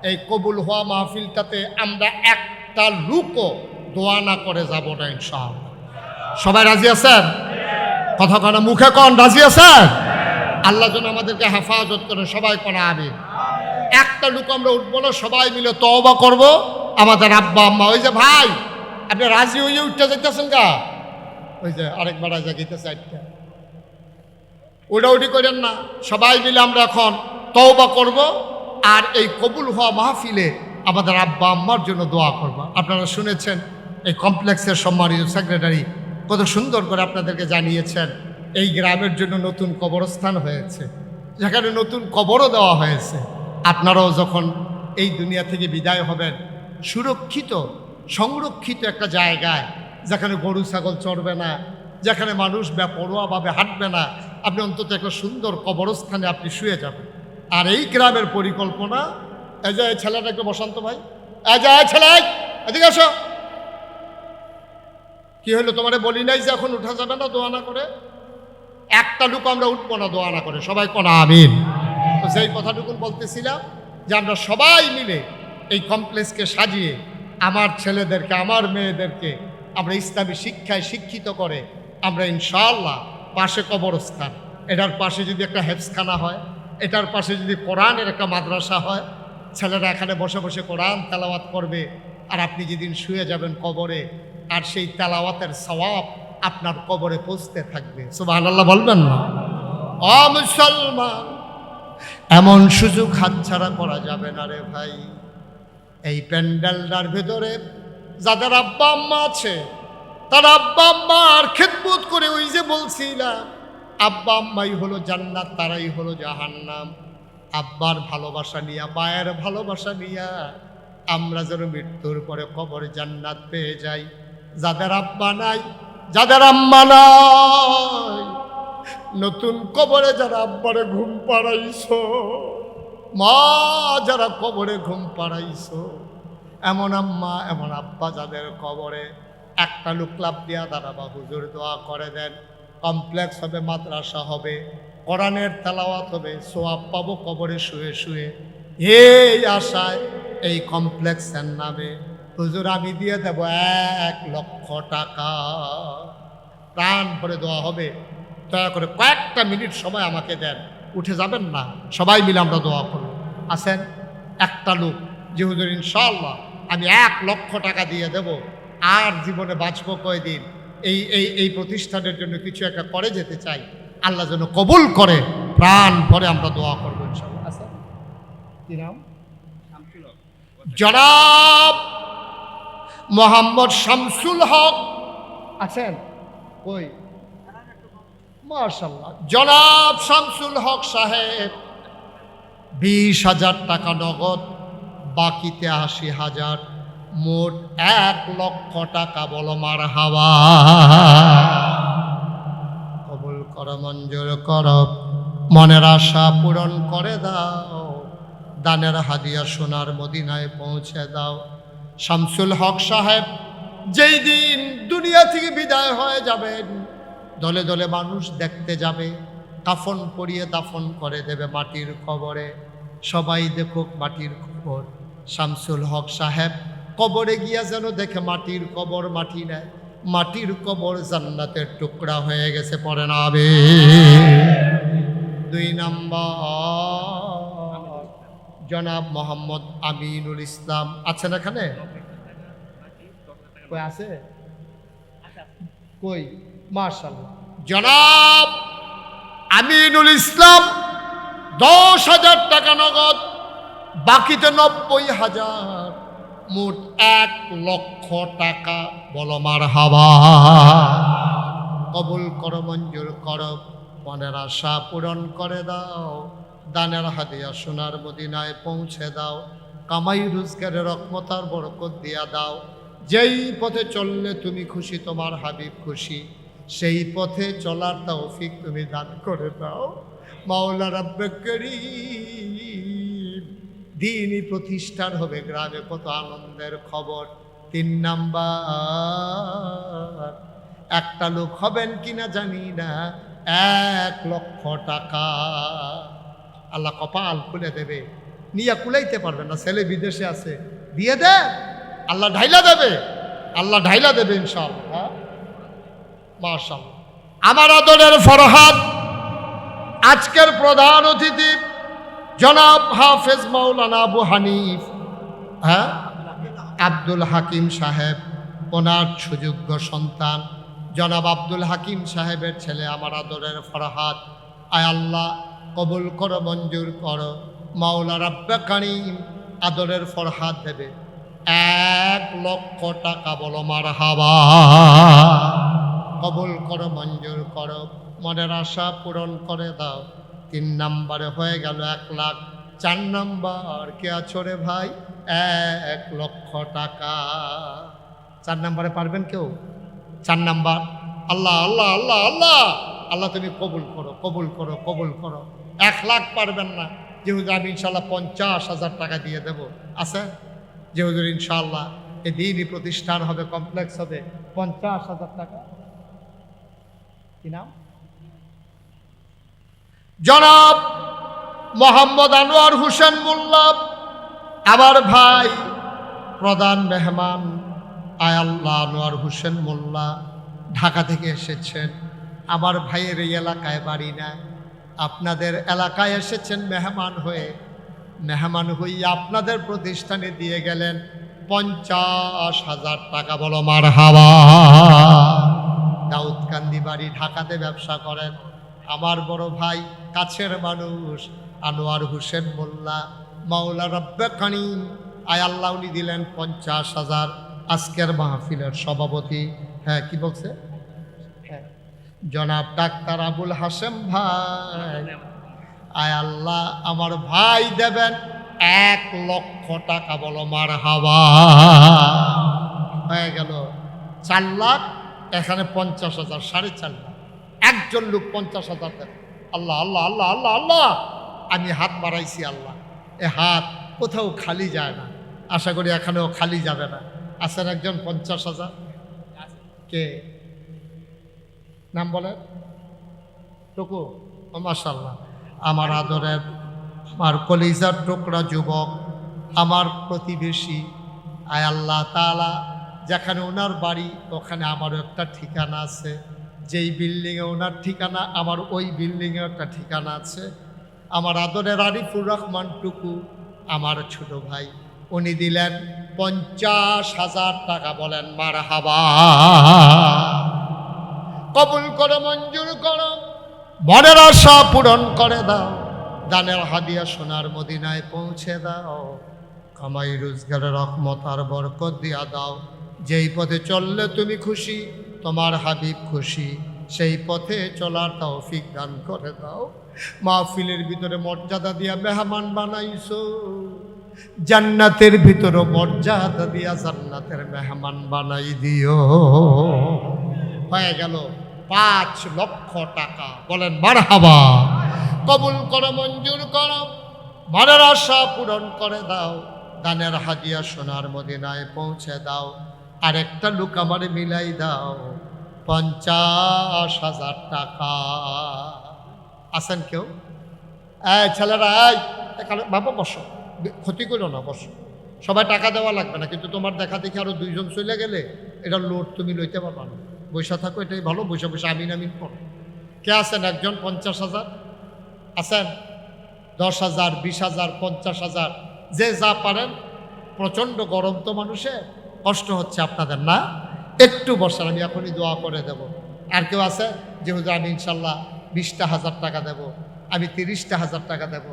A: এই কবুল হওয়া মাহফিলটাতে আমরা একটা লুকও দোয়া না করে যাব না ইনশাআল্লাহ। সবাই রাজি আছেন? কথা কন, মুখে কন রাজি আছেন? আল্লাহ যেন আমাদেরকে হেফাজত করে, সবাই করা আমিন। একটা লুক আমরা উঠবো না, সবাই মিলে তওবা করব। আমাদের আব্বা আম্মা, ওই যে ভাই আপনি রাজি হইয়া উঠতে যাইতেছেন গা, ওই যে আরেকবার রাজা গেতেছে একটা, ওটা উঠি করেন না। সবাই মিলে আমরা এখন তওবা করব, আর এই কবুল হওয়া মাহফিলে আমাদের আব্বা আম্মার জন্য দোয়া করব। আপনারা শুনেছেন এই কমপ্লেক্সের সম্মানিত সেক্রেটারি কত সুন্দর করে আপনাদেরকে জানিয়েছেন এই গ্রামের জন্য নতুন কবরস্থান হয়েছে, যেখানে নতুন কবরও দেওয়া হয়েছে। আপনারাও যখন এই দুনিয়া থেকে বিদায় হবেন, সুরক্ষিত সংরক্ষিত একটা জায়গায়, যেখানে গরু ছাগল চড়বে না, যেখানে মানুষ বেপরোয়াভাবে হাঁটবে না, আপনি অন্তত একটা সুন্দর কবরস্থানে আপনি শুয়ে যাবেন। আর এই গ্রামের পরিকল্পনা, এই যে ছেলেটা একটু বসন্ত ভাই, এই যে ছেলে এদিকে আসো, কি হলো তোমারে বলি নাই যে এখন উঠা যাবে না দোয়া না করে? একটা লুক আমরা উঠবো না দোয়া না করে, সবাই কোনা আমিন। তো সেই কথাটুকুন বলতেছিলাম যে আমরা সবাই মিলে এই কমপ্লেক্সকে সাজিয়ে আমার ছেলেদেরকে, আমার মেয়েদেরকে আমরা ইসলামী শিক্ষায় শিক্ষিত করে আমরা ইনশাআল্লাহ, পাশে কবরস্থান, এটার পাশে যদি একটা হেফজখানা হয়, এটার পাশে যদি কোরআনের একটা মাদ্রাসা হয়, ছেলেরা এখানে বসে বসে কোরআন তেলাওয়াত করবে, আর আপনি যেদিন শুয়ে যাবেন কবরে, আর সেই তেলাওয়াতের সওয়াব আপনার কবরে পৌঁছতে থাকবে। সুবহানাল্লাহ বলবেন না? ও মুসলমান, এমন সুযোগ হাতছাড়া করা যাবে না রে ভাই। এই প্যান্ডেলটার ভেতরে যাদের আব্বা আম্মা আছে, তার আব্বা আম্মার খেদমত করে, ওই যে বলছিলাম আব্বা আম্মাই হলো জান্নাত, তারাই হলো জাহান্নাম। আব্বার ভালোবাসা নিয়া, মায়ের ভালোবাসা নিয়া আমরা যেন মৃত্যুর পরে কবরে জান্নাত পেয়ে যাই। যাদের আব্বা নাই, যাদের আম্মা নাই, নতুন কবরে যারা আব্বারে ঘুম পাড়াইছো, মা যারা কবরে ঘুম পাড়াইছো, এমন আম্মা এমন আব্বা যাদের কবরে, একটা লোক লাভ দিয়া দাঁড়াবা, হুজুর দোয়া করে দেন, কমপ্লেক্স হবে, মাদ্রাসা হবে, কোরআনের তেলাওয়াত হবে, সোয়াব পাবো কবরে শুয়ে শুয়ে। এই আশায় এই কমপ্লেক্সের নামে হুজুর আমি দিয়ে দেব 1 লক্ষ টাকা, প্রাণ ভরে দেওয়া হবে। দয়া করে কয়েকটা মিনিট সময় আমাকে দেন, উঠে যাবেন না, সবাই মিলে আমরা দোয়া করব। আসেন একটা লোক যে হুজুর ইনশাআল্লাহ আমি 1 লক্ষ টাকা দিয়ে দেব, আর জীবনে বাঁচবো কয়দিন, এই এই এই প্রতিষ্ঠানের জন্য কিছু একটা করে যেতে চাই, আল্লাহ যেন কবুল করে, প্রাণ ভরে আমরা দোয়া করবো ইনশাআল্লাহ। আসেন, কি নাম? জনাব মোহাম্মদ শামসুল হক আছেন? কই? মাশাআল্লাহ, জনাব শামসুল হক সাহেব 20,000 টাকা নগদ, বাকিতে 80,000, মোট 1 লক্ষ টাকা। বলো মারহাবা। কবুল করো, মঞ্জুর করো, মনের আশা পূরণ করে দাও, দানের হাদিয়া সোনার মদিনায় পৌঁছে দাও। শামসুল হক সাহেব যেই দিন দুনিয়া থেকে বিদায় হয়ে যাবেন, দলে দলে মানুষ দেখতে যাবে, কাফন পরিয়ে দাফন করে দেবে মাটির কবরে। সবাই দেখুক মাটির কবর। শামসুল হক সাহেব কবরে গিয়া যেন দেখে মাটির কবর, মাটি নেয়, মাটির কবর জান্নাতের টুকরা হয়ে গেছে। পড়ে না আবে। 2 নাম্বার জনাব মোহাম্মদ আমিনুল ইসলাম আছেন এখানে? কই আছে? কই মাশাআল্লাহ জনাব আমিনুল ইসলাম 10,000 টাকা নগদ, বাকিতে 90,000, মোট 1,00,000 টাকা। বলো মারহাবা। কবুল করো, মঞ্জুর করো, মনের আশা পূরণ করে দাও, দানের হাদিয়া সোনার মদিনায় পৌঁছে দাও, কামাই রোজগারের রহমতার বরকত দিয়া দাও। যেই পথে চললে তুমি খুশি, তোমার হাবিব খুশি, সেই পথে চলার তৌফিক তুমি দান করে দাও মাওলা রাব্বে করিম। দিনই প্রতিষ্ঠান হবে গ্রামে, কত আনন্দের খবর। 3 নাম্বার, একটা লোক হবেন কিনা জানি না, 1,00,000 টাকা আল্লাহ কপাল খুলে দেবে, নিয়ে কুলাইতে পারবেন না, ছেলে বিদেশে আছে, দিয়ে দে, আল্লাহ ঢাইলা দেবে, আল্লাহ ঢাইলা দেবে ইনশাআল্লাহ। মাশাআল্লাহ। আমার আদরের ফরহাদ, আজকের প্রধান অতিথি জনাব হাফেজ মাওলানা আবু হানিফ আব্দুল হাকিম সাহেব, ওনার সুযোগ্য সন্তান জনাব আব্দুল হাকিম সাহেবের ছেলে আমার আদরের ফরহাদ। আয় আল্লাহ কবুল করো, মঞ্জুর করো। মাওলা রাব্বে কারীম আদরের ফরহাদ দেবে 1,00,000 টাকা। বলো মারহাবা। কবুল করো, মঞ্জুর করো, মনের আশা পূরণ করে দাও। 3 নাম্বারে হয়ে গেল 1,00,000। 4 নাম্বার কে আছো রে ভাই? 1,00,000 টাকা। 4 নাম্বারে পারবেন কেউ? 4 নাম্বার। আল্লাহ আল্লাহ আল্লাহ আল্লাহ আল্লাহ তুমি কবুল করো, কবুল করো, কবুল করো। 1,00,000 পারবেন না, যে হুজুর আমি ইনশাল্লাহ 50,000 টাকা দিয়ে দেব, আছে যে হুজুর ইনশাল্লাহ এই দিনই প্রতিষ্ঠান হবে, কমপ্লেক্স হবে, 50,000 টাকা। কি নাম? জনাব মোহাম্মদ আনোয়ার হোসেন মোল্লা, আমার ভাই, প্রধান মেহমান। আয় আল্লাহ, আনোয়ার হোসেন মোল্লা ঢাকা থেকে এসেছেন। আমার ভাইয়ের এই এলাকায় বাড়ি না, আপনাদের এলাকায় এসেছেন মেহমান হয়ে। মেহমান হইয়া আপনাদের প্রতিষ্ঠানে দিয়ে গেলেন 50,000 টাকা। বলো মারহাবা। দাউদকান্দি বাড়ি, ঢাকাতে ব্যবসা করেন। আমার বড় ভাই, কাছের মানুষ আনোয়ার হোসেন মোল্লা, মাওলা রাব্বে কারীম আয় আল্লাহ উনি দিলেন 50,000। আজকের মাহফিলের সভাপতি, হ্যাঁ কি বলছে, হ্যাঁ জনাব ডাক্তার আবুল হাসেম ভাই। আয় আল্লাহ আমার ভাই দেবেন 1,00,000 টাকা। বলো মারহাবা। হয়ে গেল 4 লাখ, এখানে 50,000, 4.5 লাখ। একজন লোক 50,000 দেন। আল্লাহ আল্লাহ আল্লাহ আল্লাহ আল্লাহ। আমি হাত বাড়াইছি, আল্লাহ এ হাত কোথাও খালি যায় না, আশা করি এখানেও খালি যাবে না। আছেন একজন 50,000? কে নাম বলেন? টুকু। মাশাআল্লাহ। আমার আদরের, আমার কলিজার টুকরা যুবক, আমার প্রতিবেশী। আয় আল্লাহ তাআলা, যেখানে ওনার বাড়ি ওখানে আমারও একটা ঠিকানা আছে, যেই বিল্ডিংয়ে ওনার ঠিকানা আমার ওই বিল্ডিংয়ে একটা ঠিকানা আছে। আমার আদরের আরিফুর রহমান টুকু, আমার ছোট ভাই, উনি দিলেন 50,000 টাকা। বলেন মারহাবা। কবুল করো, মঞ্জুর করো, মনের আশা পূরণ করে দাও, দানের হাদিয়া সোনার মদিনায় পৌঁছে দাও, কামাই রোজগারের রহমত আর বরকত দিয়া দাও। যেই পথে চললে তুমি খুশি, তোমার হাবিব খুশি, সেই পথে চলার তৌফিক দান করে দাও। মাহফিলের ভিতরে মর্যাদা দিয়া মেহমান বানাইছো, জান্নাতের ভিতরে মর্যাদা দিয়া জান্নাতের মেহমান বানাই দিও। হয়ে গেল 5,00,000 টাকা। বলেন মারহাবা। কবুল করো, মঞ্জুর করো, মনের আশা পূরণ করে দাও, দানের হাদিয়া সোনার মদিনায় পৌঁছে দাও। আরেকটা লোক আমারে মিলাই দাও 50,000 টাকা। আছেন কেউ? ছেলেরা এখানে বাবা বসো, ক্ষতি করো না, বসো। সবাই টাকা দেওয়া লাগবে না, কিন্তু তোমার দেখা দেখি আরো 2 জন চলে গেলে এটা লোড তুমি লইতে পারবা না। বৈশা থাকো, এটাই ভালো। বৈশা বৈশা আমিন আমিন পড়ো। কে আছেন? একজন 50,000 আছেন? 10,000, 20,000, 50,000, যে যা পারেন। প্রচণ্ড গরম তো, মানুষের কষ্ট হচ্ছে আপনাদের না? একটু বসান, আমি এখনই দোয়া করে দেব। আর কেউ আছে যে হুজুর আমি ইনশাল্লাহ 20,000 টাকা দেব, আমি 30,000 টাকা দেব,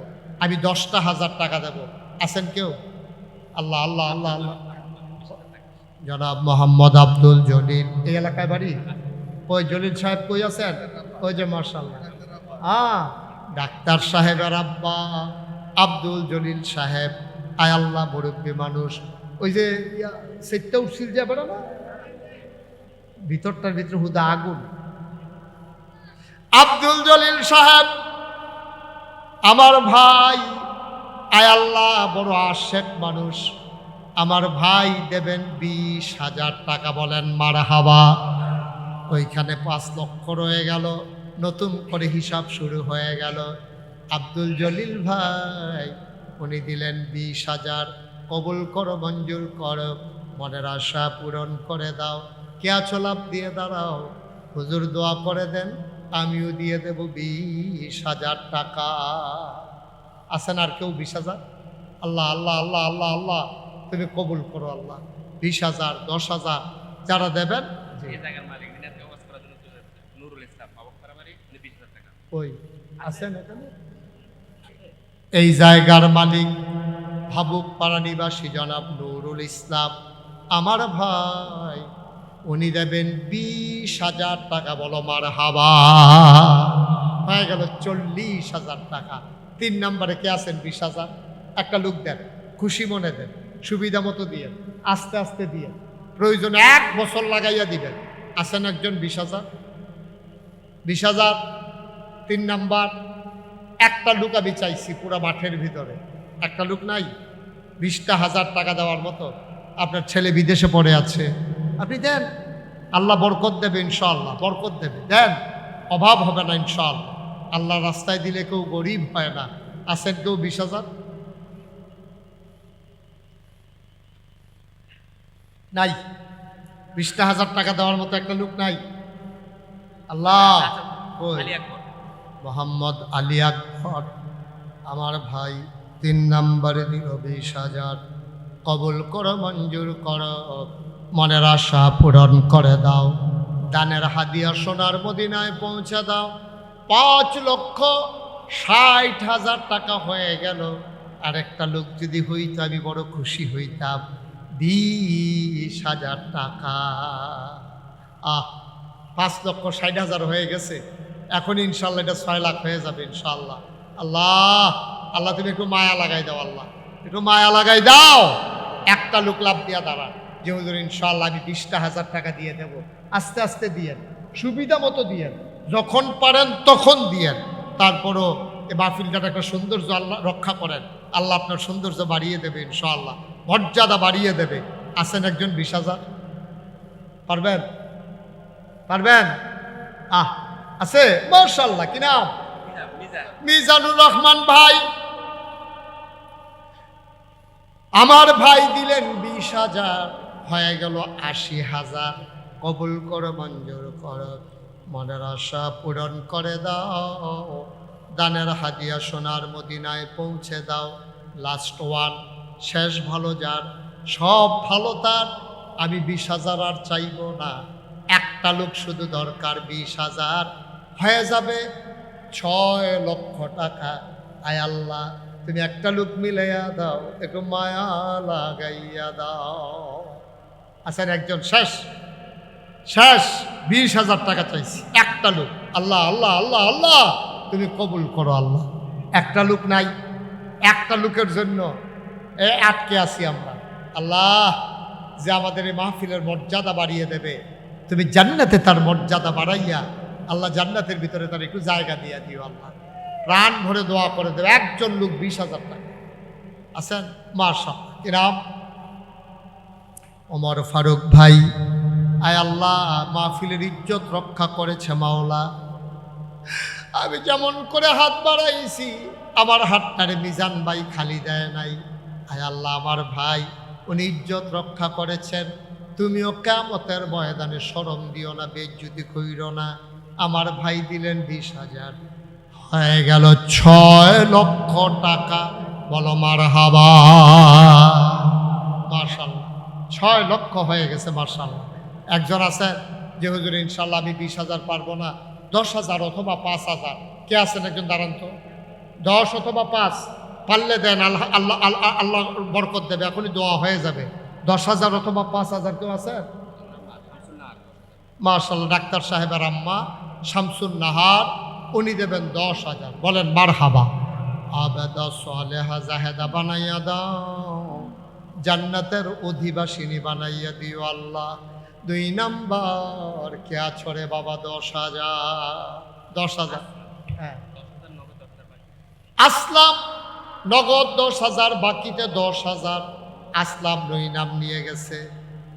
A: আমি 10,000 টাকা দেব? আছেন কেউ? আল্লাহ আল্লাহ আল্লাহ আল্লাহ। জনাব মোহাম্মদ আব্দুল জলিল, এই এলাকায় বাড়ি? ওই জলিল সাহেব কই আছেন? ওই যে মার্শাল্লাহ, ডাক্তার সাহেবের আব্বা আব্দুল জলিল সাহেব। আয় আল্লাহ, মুরব্বী মানুষ। ওই যে সেটটা উঠছিল যে বেড়া না, ভিতরটার ভিতরে হুদা আগুন। আব্দুল জলিল সাহেব আমার ভাই, আয় আল্লাহ, বড় আশেক মানুষ। আমার ভাই দেবেন 20,000 টাকা। বলেন মারহাবা। ওইখানে 5 লক্ষ রয়ে গেল, নতুন করে হিসাব শুরু হয়ে গেল। আব্দুল জলিল ভাই উনি দিলেন 20,000। কবুল করো, মঞ্জুর করো, মনের আশা পূরণ করে দাও। কে আছো লাভ দিয়ে দাঁড়াও, হুজুর দোয়া করে দেন, আমিও দিয়ে দেব 20,000 টাকা। আছেন আর কেউ? 20,000? আল্লাহ আল্লাহ আল্লাহ আল্লাহ আল্লাহ, তুমি কবুল করো আল্লাহ। 20,000, 10,000 যারা দেবেন। ওই আছেন এখানে? এই জায়গার মালিক ভাবুক পাড়া নিবাসী জনাব নুরুল ইসলাম আমার ভাই, উনি দেবেন 20,000 টাকা। বলো মারহাবা। হয়ে গেল 40,000 টাকা। 3 নম্বরে কে আছেন? 20,000 একটা লোক দেন, খুশি মনে দেন, সুবিধা মতো দিয়ে, আস্তে আস্তে দিয়ে, প্রয়োজনে 1 বছর লাগাইয়া দিবেন। আছেন একজন? 20,000। 20,000। 3 নাম্বার, একটা লোক আমি চাইছি পুরা মাঠের ভিতরে, একটা লোক নাই 20,000 টাকা দেওয়ার মতো। আপনার ছেলে বিদেশে পড়ে আছে, আপনি দেন, আল্লাহ বরকত দেবে ইনশাআল্লাহ, বরকত দেবে। দেন, অভাব হবে না ইনশাআল্লাহ। আল্লাহ রাস্তায় দিলে কেউ গরিব হয় না। আছেন কেউ? 20,000 নাই? 20,000 টাকা দেওয়ার মতো একটা লোক নাই? আল্লাহ, মোহাম্মদ আলী আকবর আমার ভাই 3 নম্বরে দিল 20,000। কবুল করো, মঞ্জুর করো, মনের আশা পূরণ করে দাও। দানের হাদিয়া সোনার মদিনায় পৌঁছে দাও। 5,60,000 টাকা হয়ে গেল। আরেকটা লোক যদি হইতো আমি বড় খুশি হইতাম। 20,000 টাকা। 5,60,000 হয়ে গেছে। এখন ইনশাল্লাহ এটা 6 লাখ হয়ে যাবে ইনশাল্লাহ। আল্লাহ আল্লাহ, তুমি একটু মায়া লাগাই দাও আল্লাহ, একটু মায়া লাগাই দাও। একটা লোক লাভ দিয়া দাঁড়ান যে হুজুর ইনশাল্লাহ আমি 20,000 টাকা দিয়ে দেব। আস্তে আস্তে দিয়েন, সুবিধা মতো দিয়েন, যখন পারেন তখন দিয়েন। তারপরও এ মাহফিলটার একটা সৌন্দর্য আল্লাহ রক্ষা করেন। আল্লাহ আপনার সৌন্দর্য বাড়িয়ে দেবে ইনশাআল্লাহ, মর্যাদা বাড়িয়ে দেবে। আছেন একজন? 20,000 পারবেন? পারবেন? আছে মাশাআল্লাহ। কি নাম? মিজানুর রহমান ভাই আমার ভাই দিলেন 20,000। হয়ে গেল 80,000। কবুল করো, মঞ্জুর করো, মনের আশা পূরণ করে দাও। দানের হাদিয়া সোনার মদিনায় পৌঁছে দাও। লাস্ট ওয়ান, শেষ ভালো যার, সব ভালো তার। আমি 20,000 আর চাইব না, একটা লোক শুধু দরকার। 20,000 হয়ে যাবে 6 লক্ষ টাকা। আয় আল্লাহ, তুমি একটা লোক মিলাইয়া দাও, একটু মায়া লাগাইয়া দাও। আচ্ছা, একজন শেষ শেষ 20,000 টাকা চাইছি, একটা লোক। আল্লাহ আল্লাহ আল্লাহ আল্লাহ, তুমি কবুল করো আল্লাহ। একটা লোক নাই, একটা লোকের জন্য আটকে আছি আমরা। আল্লাহ, যে আমাদের এই মাহফিলের মর্যাদা বাড়িয়ে দেবে, তুমি জান্নাতে তার মর্যাদা বাড়াইয়া আল্লাহ জান্নাতের ভিতরে তার একটু জায়গা দিয়ে দিও আল্লাহ। প্রাণ ভরে দোয়া করে দেবে। একজন লোক 20,000 টাকা আছেন? মাশাআল্লাহ। ইরাম ওমর ফারুক ভাই, আয় আল্লাহ, মাহফিলের ইজ্জত রক্ষা করেছে মাওলা। আমি যেমন করে হাত বাড়াইছি, আমার হাতটারে মিজান ভাই খালি দেয় নাই। আয় আল্লাহ, আমার ভাই উনি ইজ্জত রক্ষা করেছেন। তুমিও কিয়ামতের ময়দানে শরম দিও না, বেইজ্জতি কইরো না। আমার ভাই দিলেন 20,000। হয়ে গেল 6 লক্ষ টাকা। বলো মারহাবা। মাশাআল্লাহ, 6 লক্ষ হয়ে গেছে মাশাআল্লাহ। একজন আছে যে হুজুর ইনশাল্লাহ আমি 20,000 পারবো না, 10,000 অথবা 5,000। কে আছেন একজন দাঁড়ান তো? 10 অথবা 5 পারলে দেন, আল্লাহ আল্লাহ আল্লাহ আল্লাহ বরকত দেবে, এখনই দোয়া হয়ে যাবে। 10,000 অথবা 5,000 কেউ আছে? মাশাআল্লাহ, ডাক্তার সাহেবের আম্মা শামসুন নাহার, উনি দেবেন 10,000। বলেন মারহাবা। আবেদা সালেহা জাহেদা বানাইয়া দাও, জান্নাতের অধিবাসিনী বানাইয়া দিও আল্লাহ। 2 নাম্বার কে আছরে বাবা? 10,000। 10,000, হ্যাঁ। আসলাম নগদ 10,000, বাকিতে 10,000। আসলাম 2 নাম নিয়ে গেছে।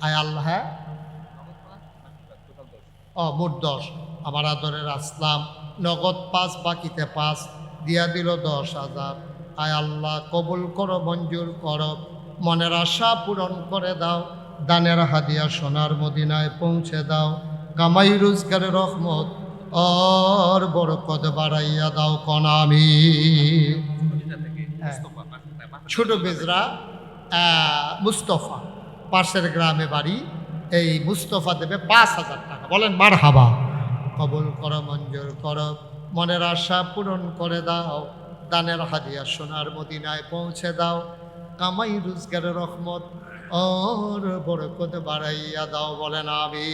A: আয় আল্লাহ, হ্যাঁ মোট 10। আমার আদরের আসলাম নগদ 5, বাকিতে 5 দিয়া দিল 10,000। আয় আল্লাহ কবুল করো, মঞ্জুর করো, মনের আশা পূরণ করে দাও, দানের হাদিয়া সোনার মদিনায় পৌঁছে দাও, কামাই রোজগারের রহমত আর বরকত বাড়াইয়া দাও কোন আমি। ছোট বেজরা মুস্তফা, পাশের গ্রামে বাড়ি। এই মুস্তফা দেবে 5,000 টাকা। বলেন মারহাবা। কবুল করো, মঞ্জুর করো, মনের আশা পূরণ করে দাও, দানের হাদিয়া সোনার মদিনায় পৌঁছে দাও, কামাই রোজগারের রহমত আর বরকত বাড়াইয়া দাও। বলেন আমি।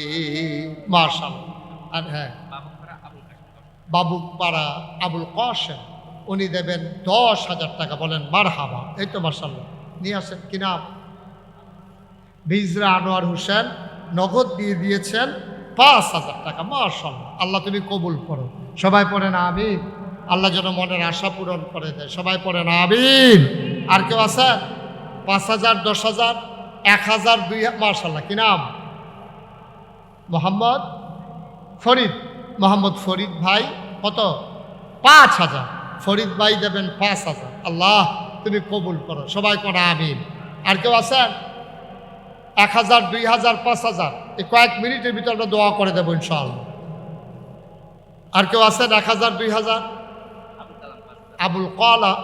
A: মাশাআল্লাহ। আর হ্যাঁ, বাবুপাড়া আবুল কাসেম, উনি দেবেন 10,000 টাকা। বলেন মারহাবা। এই তো মাশাআল্লাহ, নিয়ে আসেন। কি নাম? বিজরা আনোয়ার হোসেন, নগদ দিয়ে দিয়েছেন 5,000 টাকা। মাশাআল্লাহ, আল্লাহ তুমি কবুল করো। সবাই পড়েন আমিন। আল্লাহ যেন মনের আশা পূরণ করে দেয়। সবাই পড়েন আমিন। আর কেউ আছে? 5,000, 10,000, 1,000, 2,000। মাশাআল্লাহ, কি নাম? মোহাম্মদ ফরিদ। মোহাম্মদ ফরিদ ভাই কত? 5,000। ফরিদ ভাই দেবেন 5,000। আল্লাহ তুমি কবুল করো। সবাই পড়ে আমিন। আর কেউ আছেন? 1,000, 2,000, 5,000। এই কয়েক মিনিটের ভিতরে আমরা দোয়া করে দেবো ইনশাআল্লাহ। আর কেউ আছেন? 1,000, 2,000।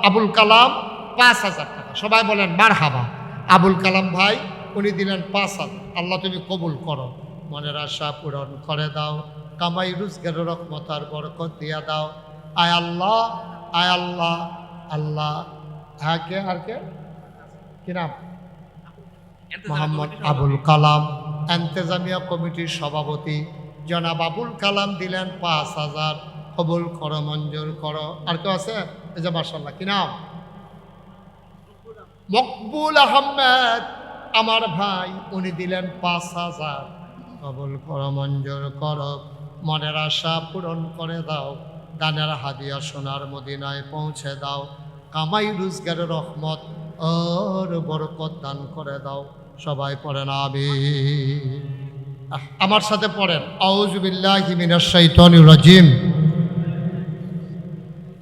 A: আবুল কালাম 5,000 টাকা। সবাই বলেন মারহাবা। আবুল কালাম ভাই উনি দিলেন 5,000। আল্লাহ তুমি কবুল করো, মনের আশা পূরণ করে দাও, কামাই রোজগারের রহমত আর বরকত দিয়া দাও। আয় আল্লাহ, আয় আল্লাহ। আল্লাহ হ্যাঁ, কে? আর কে? কি নাম? মোহাম্মদ আবুল কালাম, এন্তেজামিয়া কমিটির সভাপতি জনাব আবুল কালাম দিলেন 5,000। কবুল করো, মঞ্জুর করো। আর কেউ আছে? এই যে মাশাআল্লাহ, কি নাম? মকবুল আহমেদ, আমার ভাই, উনি দিলেন 5,000। কবুল করো, মঞ্জুর করো, মনের আশা পূরণ করে দাও, দানের হাদিয়া সোনার মদিনায় পৌঁছে দাও, কামাই রোজগারের রহমত আর বরকত দান করে দাও। সবাই পড়েন আমিন। আমার সাথে পড়েন আউযু বিল্লাহি মিনাশ শাইতানির রাজিম,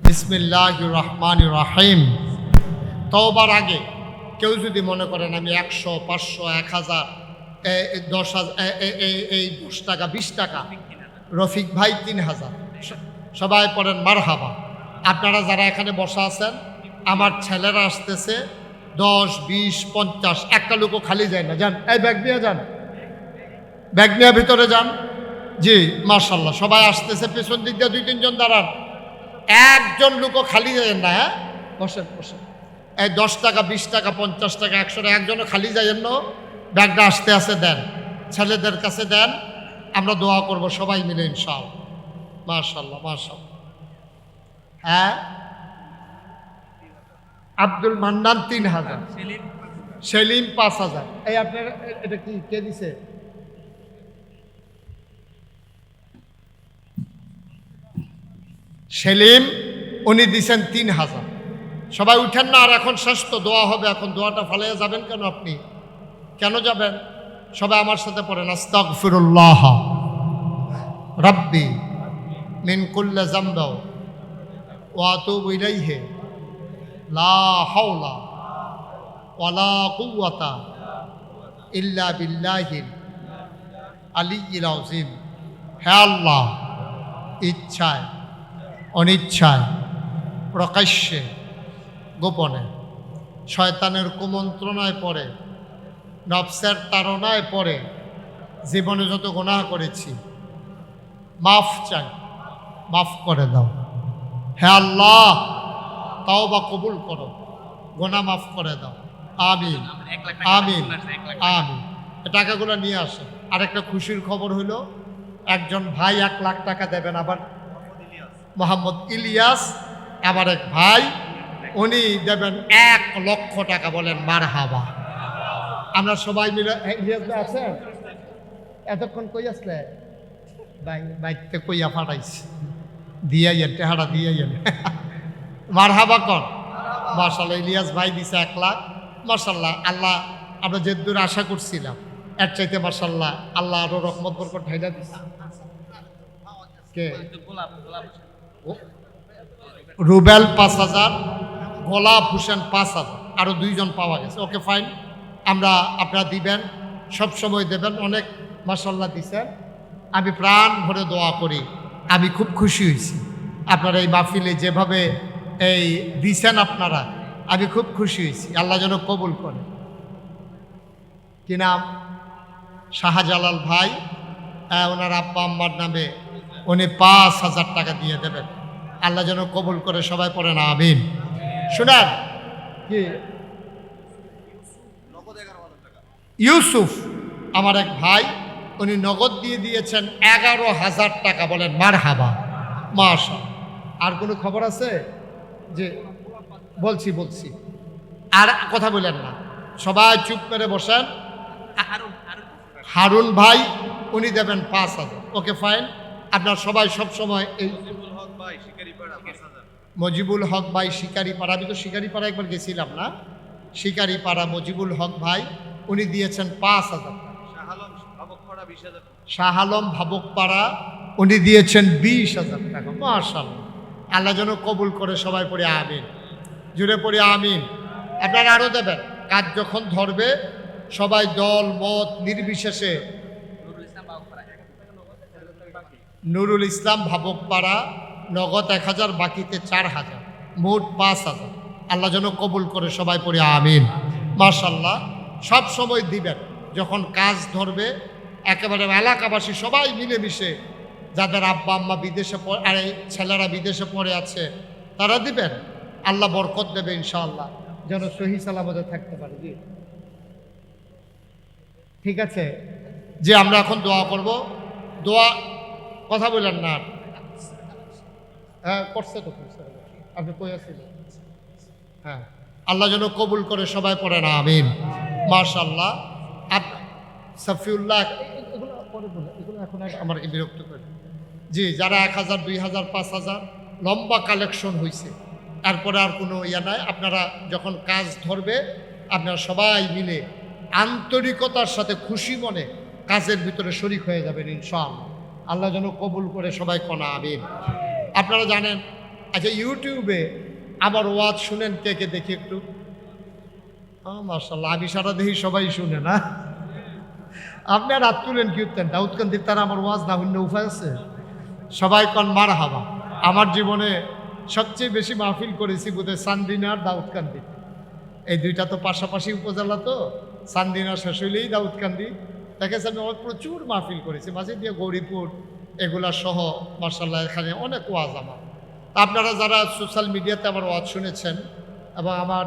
A: বিসমিল্লাহির রহমানির রহিম। তওবার আগে কেউ যদি মনে করেন আমি 100, 500, 1,000, 10,000, এই 10 টাকা, 20 টাকা, রফিক ভাই 3,000। সবাই পড়েন মারহাবা। আপনারা যারা এখানে বসা আছেন, আমার ছেলেরা আসতেছে 10, 20, 50, একটা লোকও খালি যায় না। যান, এই ব্যাগ নিয়ে যান, ব্যাগ নিয়ে ভিতরে যান। জি মাশাআল্লাহ, সবাই আসতেছে। পেছন দিক দিয়ে 2-3 জন দাঁড়ান, একজন লোকও খালি যায় না। হ্যাঁ, বসেন বসেন। এই 10 টাকা, 20 টাকা, 50 টাকা, 100 টাকা, একজনও খালি যাইয়েন না। ব্যাগটা আসতে আসতে দেন, ছেলেদের কাছে দেন, আমরা দোয়া করব সবাই মিলে ইনশাআল্লাহ। মাশাআল্লাহ মাশাআল্লাহ। হ্যাঁ, আব্দুল মান্নান 3,000, সেলিম 5,000। এই আপনার এটা কি কে দিছে? সেলিম, উনি দিছেন 3,000। সবাই উঠেন না, আর এখন শেষ তো, দোয়া হবে এখন। দোয়াটা ফালাইয়া যাবেন কেন? আপনি কেন যাবেন? সবাই আমার সাথে পড়েন আস্তাগফিরুল্লাহ রাব্বি মিন কুল্লি যামবি ওয়া আতুবু ইলাইহি লা হাওলা ওয়ালা কুওয়াতা ইল্লা বিল্লাহিল আলিয়্যিল আযীম। হে আল্লাহ, ইচ্ছায় অনিচ্ছায়, প্রকাশ্যে গোপনে, শয়তানের কুমন্ত্রণায় পড়ে, নফসের তাড়নায় পড়ে জীবনে যত গুনাহ করেছি মাফ চাই, মাফ করে দাও। হে আল্লাহ, তাওবা কবুল করো, গুনাহ মাফ করে দাও। আমিন আমিন আমিন। টাকাগুলো নিয়ে আসে। আরেকটা খুশির খবর হইল, একজন ভাই 1 লাখ টাকা দেবেন। আবার মোহাম্মদ ইলিয়াস আমার এক ভাই, উনি দেবেন 1 লক্ষ টাকা। বলেন মারহাবা। আমরা সবাই মিলে। ইলিয়াস ভাই আছেন? এতক্ষণ কই আসলে? বাইতে কইয়া ফাটাইছি, দিয়াইয়েন টেহারা দিয়াইয়েন। মারহাবা কর। মাশাআল্লাহ, ইলিয়াস ভাই দিছে 1 লাখ। মাশাআল্লাহ, আল্লাহ আমরা যে দূর আশা করছিলাম এর চাইতে মাশাআল্লাহ আল্লাহ আরো রহমত বরকত ঢাইলা দিছে। কে? রুবেল 5,000, গোলাপ হোসেন 5,000, আরো 2 জন পাওয়া গেছে। ওকে ফাইন, আমরা আপনারা দিবেন, সব সময় দেবেন। অনেক মাশাআল্লাহ দিছেন, আমি প্রাণ ভরে দোয়া করি। আমি খুব খুশি হয়েছি আপনারা এই মাহফিলে যেভাবে এই দিছেন আপনারা, আমি খুব খুশি হয়েছি। আল্লাহ যেন কবুল করে। কি নাম? শাহজালাল ভাই, ওনার আব্বা আম্মার নামে উনি 5,000 টাকা দিয়ে দেবেন। আল্লাহ যেন কবুল করে। সবাই পড়েন আমিন। শুনেন, কি ইউসুফ আমার এক ভাই, উনি নগদ দিয়ে দিয়েছেন 11,000 টাকা। বলেন মারহাবা। মাশাআল্লাহ। আর কোনো খবর আছে? যে বলছি আর কথা বলেন না, সবাই চুপ করে বসেন। হারুন ভাই, উনি দেবেন 5,000। ওকে ফাইন, আপনার সবাই সব সময় এই মজিবুল হক ভাই শিকারিপাড়া, আমি তো শিকারিপাড়া একবার গেছিলাম না, শিকারিপাড়া মজিবুল হক ভাই, উনি দিয়েছেন 5,000। শাহ আলম ভাবকপাড়া, উনি দিয়েছেন 20,000 টাকা। মাশাআল্লাহ, আল্লাহ যেন কবুল করে। সবাই পড়ে আমিন, জুড়ে পড়ে আমিন। আপনারা আরও দেবেন। কাজ যখন ধরবে সবাই দল মত নির্বিশেষে। নুরুল ইসলাম ভাবকপাড়া, নগদ 1,000, বাকিতে 4,000, মোট 5,000। আল্লাহ যেন কবুল করে। সবাই পড়ে আমিন। মাশাআল্লাহ, সব সময় দিবেন। যখন কাজ ধরবে একেবারে এলাকাবাসী সবাই মিলেমিশে, যাদের আব্বা আম্মা বিদেশে আর এই ছেলেরা বিদেশে পড়ে আছে, তারা দিবেন। আল্লাহ বরকত দেবে ইনশাআল্লাহ, যেন সহি সালামতে থাকতে পারে। জি ঠিক আছে, যে আমরা এখন দোয়া করব। দোয়া কথা বললেন না? হ্যাঁ করছে তো, করছে। আপনি কই আছিলেন? হ্যাঁ, আল্লাহ যেন কবুল করে। সবাই পড়েন আমিন। মাশাআল্লাহ। সাফিউল্লাহ, এগুলো পরে বলে, এগুলো এখন আমাকে বিরক্ত করে। জি, যারা 1,000, 2,000, 5,000 লম্বা কালেকশন হয়েছে, এরপরে আর কোনো ইয়া নাই। আপনারা যখন কাজ ধরবে আপনারা সবাই মিলে আন্তরিকতার সাথে খুশি মনে কাজের ভিতরে শরিক হয়ে যাবেন ইনশাআল্লাহ। আল্লাহ যেন কবুল করে। সবাই কোনা আমিন। আপনারা জানেন, আচ্ছা ইউটিউবে আমার ওয়াজ শুনেন কে কে? দেখি একটু। মাশাআল্লাহ, আমি সারা দেখি সবাই শুনে না। আপনি আর হাত তুলেন কি উঠতেন? দাউদকান্দির তারা আমার ওয়াজ না হইলে উপায় আছে? সবাই কন মারহাবা। আমার জীবনে সবচেয়ে বেশি মাহফিল করেছি বোধহয় চান্দিনা আর দাউদকান্দি। এই দুইটা তো পাশাপাশি উপজেলা, তো চান্দিনা শেষ হইলেই দাউদকান্দি। দেখেছি আমি প্রচুর মাহফিল করেছি, মাঝে দিয়ে গৌরীপুর এগুলা সহ। মার্শাল্লাহ, এখানে অনেক ওয়াজ আমার। আপনারা যারা সোশ্যাল মিডিয়াতে আমার ওয়াজ শুনেছেন এবং আমার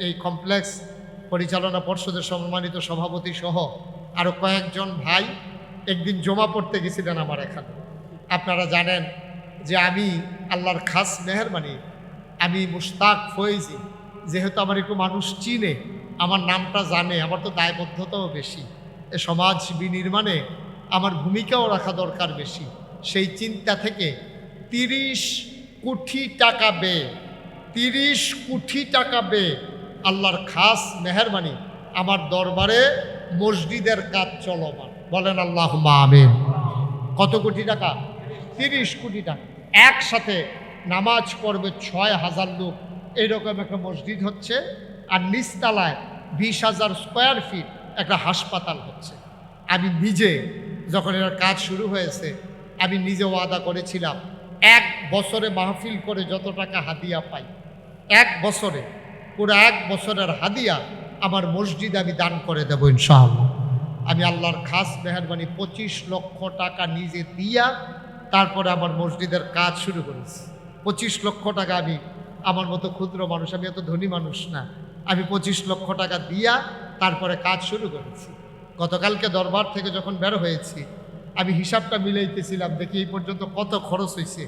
A: এই কমপ্লেক্স পরিচালনা পর্ষদের সম্মানিত সভাপতি সহ আরও কয়েকজন ভাই একদিন জমা পড়তে গেছিলেন আমার এখানে। আপনারা জানেন যে আমি আল্লাহর খাস মেহেরবানি, আমি মুশতাক ফয়েজি, যেহেতু আমার একটু মানুষ চিনে, আমার নামটা জানে, আমার তো দায়বদ্ধতাও বেশি। এ সমাজ বিনির্মাণে আমার ভূমিকাও রাখা দরকার বেশি। সেই চিন্তা থেকে 30 কোটি টাকা ব্যয়, 30 কোটি টাকা ব্যয় আল্লাহর খাস মেহেরবানি আমার দরবারে মসজিদের কাজ চলমান। বলেন আল্লাহুম্মা আমিন। কত কোটি টাকা? 30 কোটি টাকা। একসাথে নামাজ পড়বে 6,000 লোক, এইরকম একটা মসজিদ হচ্ছে। আর নিচতলায় 20,000 স্কোয়ার ফিট একটা হাসপাতাল হচ্ছে। আমি নিজে যখন এর কাজ শুরু হয়েছে, আমি নিজে ওয়াদা করেছিলাম 1 বছরে মাহফিল করে যত টাকা হাদিয়া পাই, 1 বছরে পুরো 1 বছরের হাদিয়া আমার মসজিদ আমি দান করে দেবো ইনশাআল্লাহ। আমি আল্লাহর খাস মেহরবানি 25 লক্ষ টাকা নিজে দিয়া তারপরে আমার মসজিদের কাজ শুরু করেছি। 25 লক্ষ টাকা আমি, আমার মতো ক্ষুদ্র মানুষ, আমি এত ধনী মানুষ না, আমি 25 লক্ষ টাকা দিয়া তারপরে কাজ শুরু করেছি। গতকালকে দরবার থেকে যখন বের হয়েছি আমি হিসাবটা মিলাইতেছিলাম, দেখি এই পর্যন্ত কত খরচ হয়েছে।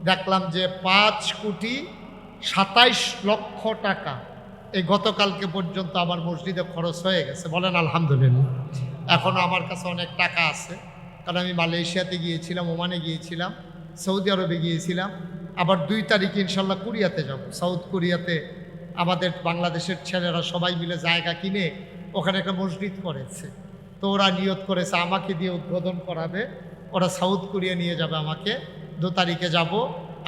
A: দেখলাম যে 5,27,00,000 টাকা এই গতকালকে পর্যন্ত আমার মসজিদে খরচ হয়ে গেছে। বলেন আলহামদুলিল্লাহ। এখনও আমার কাছে অনেক টাকা আছে, কারণ আমি মালয়েশিয়াতে গিয়েছিলাম, ওমানে গিয়েছিলাম, সৌদি আরবে গিয়েছিলাম, আবার 2 তারিখে ইনশাল্লাহ কোরিয়াতে যাব। সাউথ কোরিয়াতে আমাদের বাংলাদেশের ছেলেরা সবাই মিলে জায়গা কিনে ওখানে একটা মসজিদ করেছে। তো ওরা নিয়ত করেছে আমাকে দিয়ে উদ্বোধন করাবে, ওরা সাউথ কোরিয়া নিয়ে যাবে আমাকে। 2 তারিখে যাব,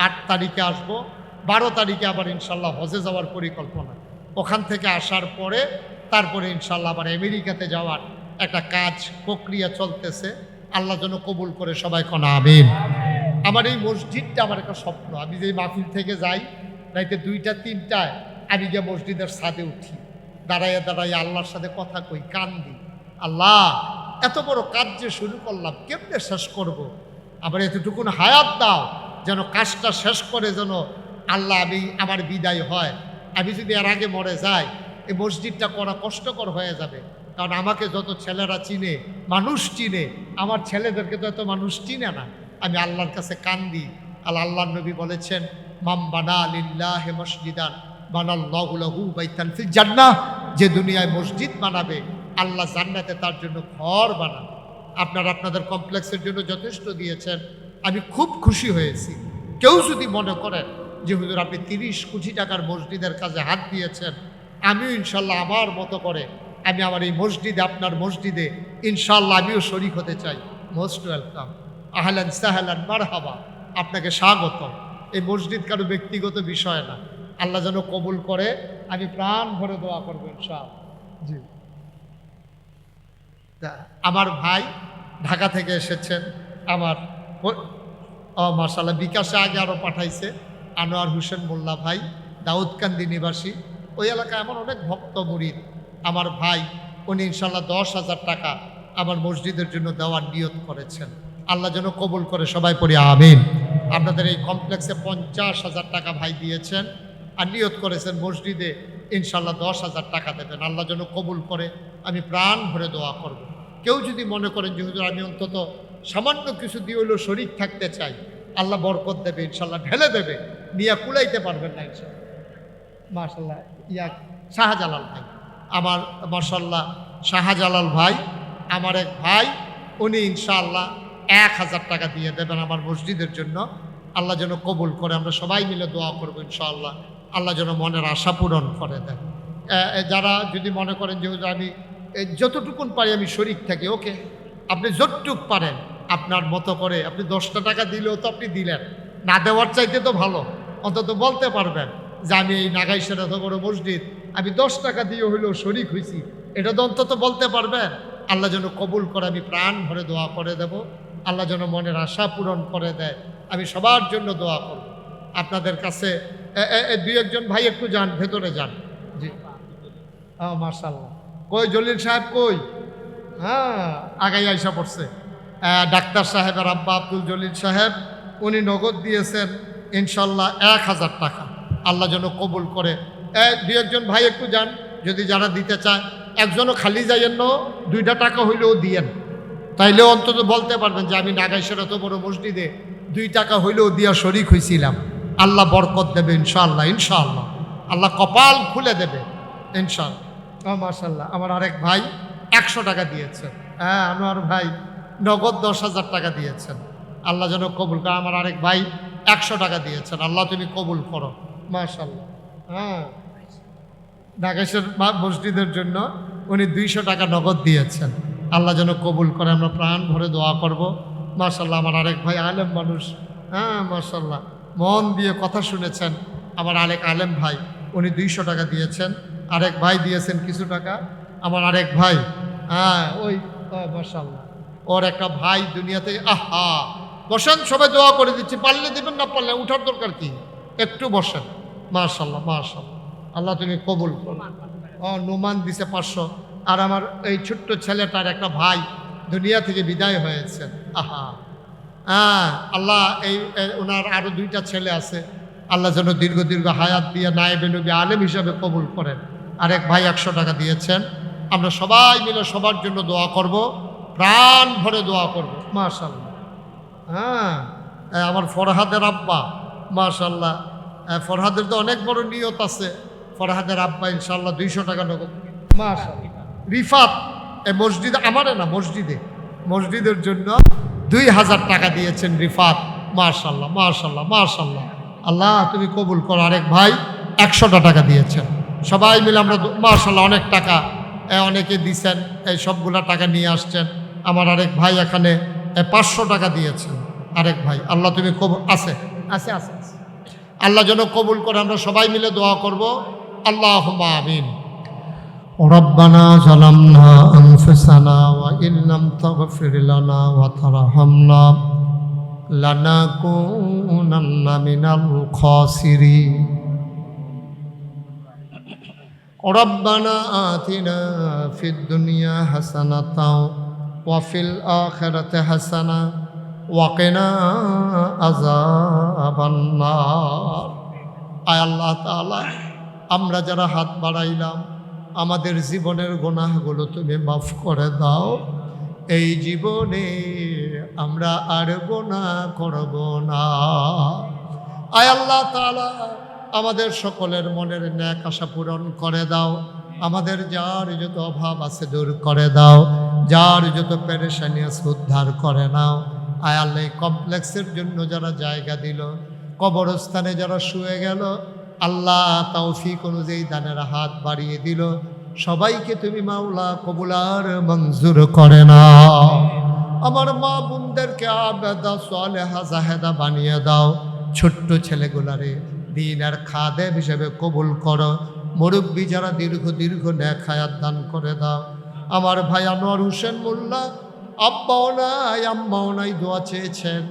A: 8 তারিখে আসব, 12 তারিখে আবার ইনশাল্লাহ হজে যাওয়ার পরিকল্পনা। ওখান থেকে আসার পরে তারপরে ইনশাল্লাহ আবার আমেরিকাতে যাওয়ার একটা কাজ প্রক্রিয়া চলতেছে। আল্লাহ যেন কবুল করে, সবাই কোন আমিন। আমার এই মসজিদটা আমার একটা স্বপ্ন। আমি যে মাহফিল থেকে যাই রাইতে 2টা 3টায় আমি গিয়ে মসজিদের ছাদে উঠি, দাঁড়াইয়া দাঁড়াইয়া আল্লাহর সাথে কথা কই, কান্দি, আল্লাহ এত বড় কাজ যে শুরু করলাম কেমনে শেষ করব, আবার এতটুকুন হায়াত দাও যেন কাজটা শেষ করে যেন আল্লাহ আমি আমার বিদায় হয়। আমি যদি এর আগে মরে যাই এই মসজিদটা করা কষ্টকর হয়ে যাবে, কারণ আমাকে যত ছেলেরা চিনে, মানুষ চিনে, আমার ছেলেদেরকে তো এত মানুষ চিনে না। আমি আল্লাহর কাছে কান্দি। আল্লাহর নবী বলেছেন, মাম বানা লিল্লাহি মসজিদান বানাল্লাহু লাহু বাইতান ফিল জান্নাহ, যে দুনিয়ায় মসজিদ বানাবে আল্লাহ জান্নাতে তার জন্য ঘর বানাবে। আপনারা আপনাদের কমপ্লেক্সের জন্য যথেষ্ট দিয়েছেন, আমি খুব খুশি হয়েছি। কেউ যদি মনে করেন যে হুজুর আপনি 30 কোটি টাকার মসজিদের কাজে হাত দিয়েছেন, আমিও ইনশাল্লাহ আমার মতো করে আমি আমার এই মসজিদে, আপনার মসজিদে ইনশাল্লাহ আমিও শরীক হতে চাই। মোস্ট ওয়েলকাম, আহলান সাহলান মারহাবা, আপনাকে স্বাগত। এই মসজিদ কারো ব্যক্তিগত বিষয় না, আল্লাহ যেন কবুল করে, আমি প্রাণ ভরে দোয়া করবো ইনশাআল্লাহ। জি, আমার ভাই ঢাকা থেকে এসেছেন, আমার মাশাআল্লাহ বিকাশে আগে আরও পাঠাইছে, আনোয়ার হোসেন মোল্লা ভাই, দাউদকান্দি নিবাসী। ওই এলাকায় আমার অনেক ভক্ত মুরিদ। আমার ভাই উনি ইনশাল্লাহ 10,000 টাকা আমার মসজিদের জন্য দেওয়ার নিয়ত করেছেন। আল্লাহ যেন কবুল করে, সবাই পড়ি আমিন। আপনাদের এই কমপ্লেক্সে 50,000 টাকা ভাই দিয়েছেন আর নিয়ত করেছেন মসজিদে ইনশাল্লাহ 10,000 টাকা দেবেন। আল্লাহ যেন কবুল করে, আমি প্রাণ ভরে দোয়া করব। কেউ যদি মনে করেন যে হুজুর আমি অন্তত সামান্য কিছু দিয়ে হলেও শরীক থাকতে চাই, আল্লাহ বরকত দেবে ইনশাল্লাহ, ঢেলে দেবে, নিয়ে কুলাইতে পারবেন না ইনশাল্লাহ। মাশাল্লাহ, শাহজালাল ভাই আমার, মাশাল্লাহ শাহজালাল ভাই আমার এক ভাই, উনি ইনশাআল্লাহ 1,000 টাকা দিয়ে দেবেন আমার মসজিদের জন্য। আল্লাহ যেন কবুল করে, আমরা সবাই মিলে দোয়া করবো ইনশাআল্লাহ, আল্লাহ যেন মনের আশা পূরণ করে দেন। যারা যদি মনে করেন যে আমি যতটুকুন পারি আমি শরীক থাকি, ওকে, আপনি যতটুক পারেন আপনার মতো করে, আপনি 10টা টাকা দিলেও তো আপনি দিলেন, না দেওয়ার চাইতে তো ভালো, অন্তত বলতে পারবেন যে আমি এই নাগাইশের এত বড় মসজিদ আমি 10 টাকা দিয়ে হইলেও শরীক হয়েছি, এটা তো অন্তত বলতে পারবেন। আল্লাহ যেন কবুল করে, আমি প্রাণ ভরে দোয়া করে দেব, আল্লাহ যেন মনের আশা পূরণ করে দেয়। আমি সবার জন্য দোয়া করব। আপনাদের কাছে 2-1 ভাই একটু যান, ভেতরে যান। জি, মাশাআল্লাহ। কই জলিল সাহেব কই? হ্যাঁ, আগাই আইসা পড়ছে। ডাক্তার সাহেবের আব্বা আব্দুল জলিল সাহেব, উনি নগদ দিয়েছেন ইনশাল্লাহ 1,000 টাকা। আল্লাহ যেন কবুল করে। 2-1 ভাই একটু যান, যদি যারা দিতে চায়, একজনও খালি যাইয়েন না, 2টা টাকা হইলেও দিয়েন, তাইলে অন্তত বলতে পারবেন যে আমি নাগাইশের এত বড় মসজিদে 2 টাকা হইলেও দিয়া শরীক হয়েছিলাম। আল্লাহ বরকত দেবে ইনশাআল্লাহ, ইনশাআল্লাহ আল্লাহ কপাল খুলে দেবে ইনশাআল্লাহ। মাশাআল্লাহ, আমার আরেক ভাই 100 টাকা দিয়েছেন। হ্যাঁ, আনোয়ার ভাই নগদ 10,000 টাকা দিয়েছেন। আল্লাহ যেন কবুল করে। আমার আরেক ভাই 100 টাকা দিয়েছেন। আল্লাহ তুমি কবুল করো। মাশাআল্লাহ। হ্যাঁ, নাগাইশের মসজিদের জন্য উনি 200 টাকা নগদ দিয়েছেন। আল্লাহ যেন কবুল করে, আমরা প্রাণ ভরে দোয়া করব। মাশাআল্লাহ, আমার আরেক ভাই আলেম মানুষ। হ্যাঁ, মাশাআল্লাহ, মন দিয়ে কথা শুনেছেন। আমার আরেক আলেম ভাই, উনি 200 টাকা দিয়েছেন। আরেক ভাই দিয়েছেন কিছু টাকা। আমার আরেক ভাই, হ্যাঁ ওই মাশাআল্লাহ, ওর একটা ভাই দুনিয়াতে। আহা, বসেন, সবাই দোয়া করে দিচ্ছি, পারলে দিবেন, না পারলে উঠার দরকার কি, একটু বসেন। মাশাআল্লাহ, মাশাআল্লাহ, আল্লাহ তুমি কবুল করো। নোমান দিছে 500। আর আমার এই ছোট্ট ছেলেটার একটা ভাই দুনিয়া থেকে বিদায় হয়েছেন। আহা, হ্যাঁ, আল্লাহ ওনার আরও 2টা ছেলে আছে, আল্লাহ যেন দীর্ঘ দীর্ঘ হায়াত দিয়ে নায়েবে নবী আলেম হিসাবে কবুল করেন। আরেক ভাই 100 টাকা দিয়েছেন। আমরা সবাই মিলে সবার জন্য দোয়া করব, প্রাণ ভরে দোয়া করব। মাশাআল্লাহ। হ্যাঁ, আমার ফরহাদের আব্বা, মাশাআল্লাহ, ফরহাদের তো অনেক বড় নিয়ত আছে। ফরহাদের আব্বা ইনশাআল্লাহ 200 টাকা নগদ। মাশাআল্লাহ। রিফাত মসজিদে, আমারে না, মসজিদের জন্য 2000 টাকা দিয়েছেন রিফাত। মাশাআল্লাহ, মাশাআল্লাহ, মাশাআল্লাহ। আল্লাহ তুমি কবুল করো। আরেক ভাই 100 টাকা দিয়েছেন। সবাই মিলে আমরা মাশাআল্লাহ অনেক টাকা অনেকে দিয়েছেন, এই সবগুলা টাকা নিয়ে আসছেন। আমার আরেক ভাই এখানে 500 টাকা দিয়েছেন। আরেক ভাই, আল্লাহ তুমি কবুল আছে আছে আছে আছে। আল্লাহ যেন কবুল করে। আমরা সবাই মিলে দোয়া করব, আল্লাহুম্মা আমিন। রব্বানা যালামনা আনফুসানা ওয়া ইল্লাম তাগফির লানা ওয়া তারহামনা লানাকুনান্না মিনাল খাসিরিন। রব্বানা আতিনা ফিদ দুনিয়া হাসানাতাও ওয়া ফিল আখিরাতি হাসানা ওয়া কিনা আযাবান নার। আয় আল্লাহ তাআলা, আমরা যারা হাত বাড়াইলাম, আমাদের জীবনের গুনাহগুলো তুমি মাফ করে দাও। এই জীবনে আমরা আর গুনাহ করব না। আয় আল্লাহ তাআলা, আমাদের সকলের মনের ন্যাক আশা পূরণ করে দাও। আমাদের যার যত অভাব আছে দূর করে দাও, যার যত পেরেশানি আছে উদ্ধার করে নাও। আয় আল্লাহ, কমপ্লেক্সের জন্য যারা জায়গা দিল, কবরস্থানে যারা শুয়ে গেল, আল্লাহ তৌফিক অনুযায়ী দানের হাত বাড়িয়ে দিল, সবাইকে তুমি মাওলা কবুলার মঞ্জুর করে নাও। আমার মা বোনদেরকে আবেদা সালেহা জাহেদা বানিয়ে দাও। ছোট্ট ছেলেগুলারে দিন আর খাদেম হিসেবে কবুল করো। মুরব্বী যারা দীর্ঘ নেক হায়াত দান করে দাও। আমার ভাই আনোয়ার হোসেন মোল্লা আব্বাও নাই আম্মাও নাই দোয়া চেয়েছেন,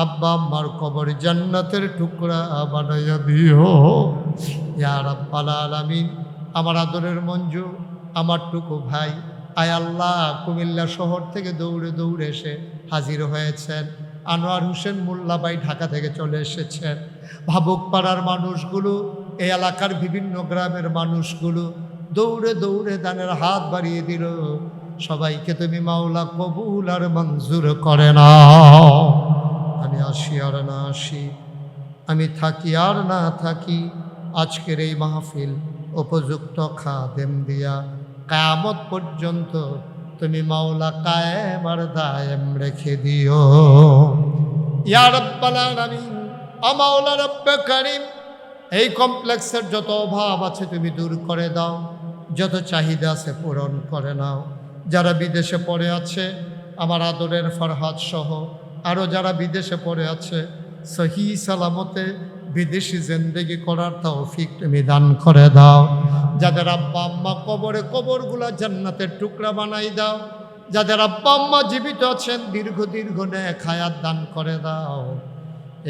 A: আব্বা আম্মার কবর জান্নাতের টুকরা বানাইয়া দিও ইয়া রাব্বাল আলামিন। আমার আদরের মঞ্জু, আমার টুকু ভাই, আয় আল্লাহ কুমিল্লা শহর থেকে দৌড়ে এসে হাজির হয়েছেন। আনোয়ার হোসেন মোল্লা ভাই ঢাকা থেকে চলে এসেছেন। ভাবুক পাড়ার মানুষগুলো, এই এলাকার বিভিন্ন গ্রামের মানুষগুলো দৌড়ে দানের হাত বাড়িয়ে দিল। সবাইকে তুমি মাওলা কবুল আর মঞ্জুর করে নাও। আমি আসি আর না আসি, আমি থাকি আর না থাকি, আজকের এই মাহফিল উপযুক্ত খাদেম দিয়া কিয়ামত পর্যন্ত তুমি মাওলা কায়েম আর দায়েম রেখে দিও ইয়া রাব্বাল আলামিন। মাওলা রব্বে কারীম, এই কমপ্লেক্সের যত অভাব আছে তুমি দূর করে দাও, যত চাহিদা আছে পূরণ করে নাও। যারা বিদেশে পড়ে আছে, আমার আদরের ফরহাদ সহ আরও যারা বিদেশে পড়ে আছে, সহি সালামতে বিদেশি জিন্দেগি করার তৌফিক তুমি দান করে দাও। যাদের আব্বা আম্মা কবরগুলা জান্নাতের টুকরা বানাই দাও। যাদের আব্বা আম্মা জীবিত আছেন, দীর্ঘ নেক হায়াত দান করে দাও।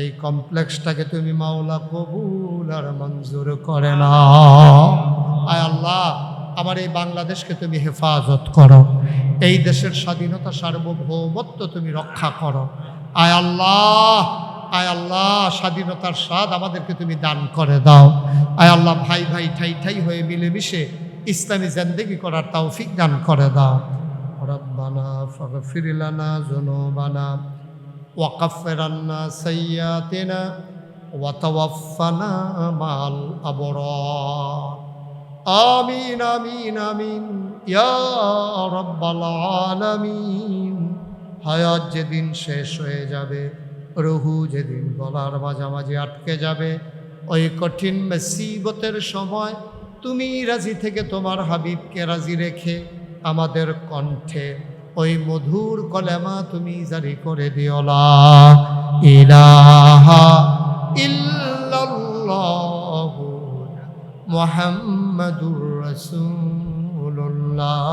A: এই কমপ্লেক্সটাকে তুমি মাওলা কবুল আর মঞ্জুর করে নাও। আয় আল্লাহ, আমার এই বাংলাদেশকে তুমি হেফাজত করো, এই দেশের স্বাধীনতা সার্বভৌমত্ব তুমি রক্ষা করো। আয় আল্লাহ, স্বাধীনতার স্বাদ আমাদেরকে তুমি দান করে দাও। আয় আল্লাহ, ভাই ঠাই হয়ে মিলেমিশে ইসলামী জিন্দেগি করার তৌফিক দান করে দাও। রব্বানা ফাগফির লানা যুনুবানা ওয়া কাফির আন্না সাইয়্যাতিনা ওয়া তাওয়াফানা মাল আবরার। আমিন আমিন আমিন ইয়া রাব্বাল আলামিন। হায়াত যেদিন শেষ হয়ে যাবে, রুহু যেদিন গলার মাঝামাঝি আটকে যাবে, ওই কঠিন মুসিবতের সময় তুমি রাজি থেকে তোমার হাবিবকে রাজি রেখে আমাদের কণ্ঠে ওই মধুর কলেমা তুমি জারি করে দিও, লা ইলাহা ইল্লাল্লাহু মুহাম্মাদুর রাসূলুল্লাহ।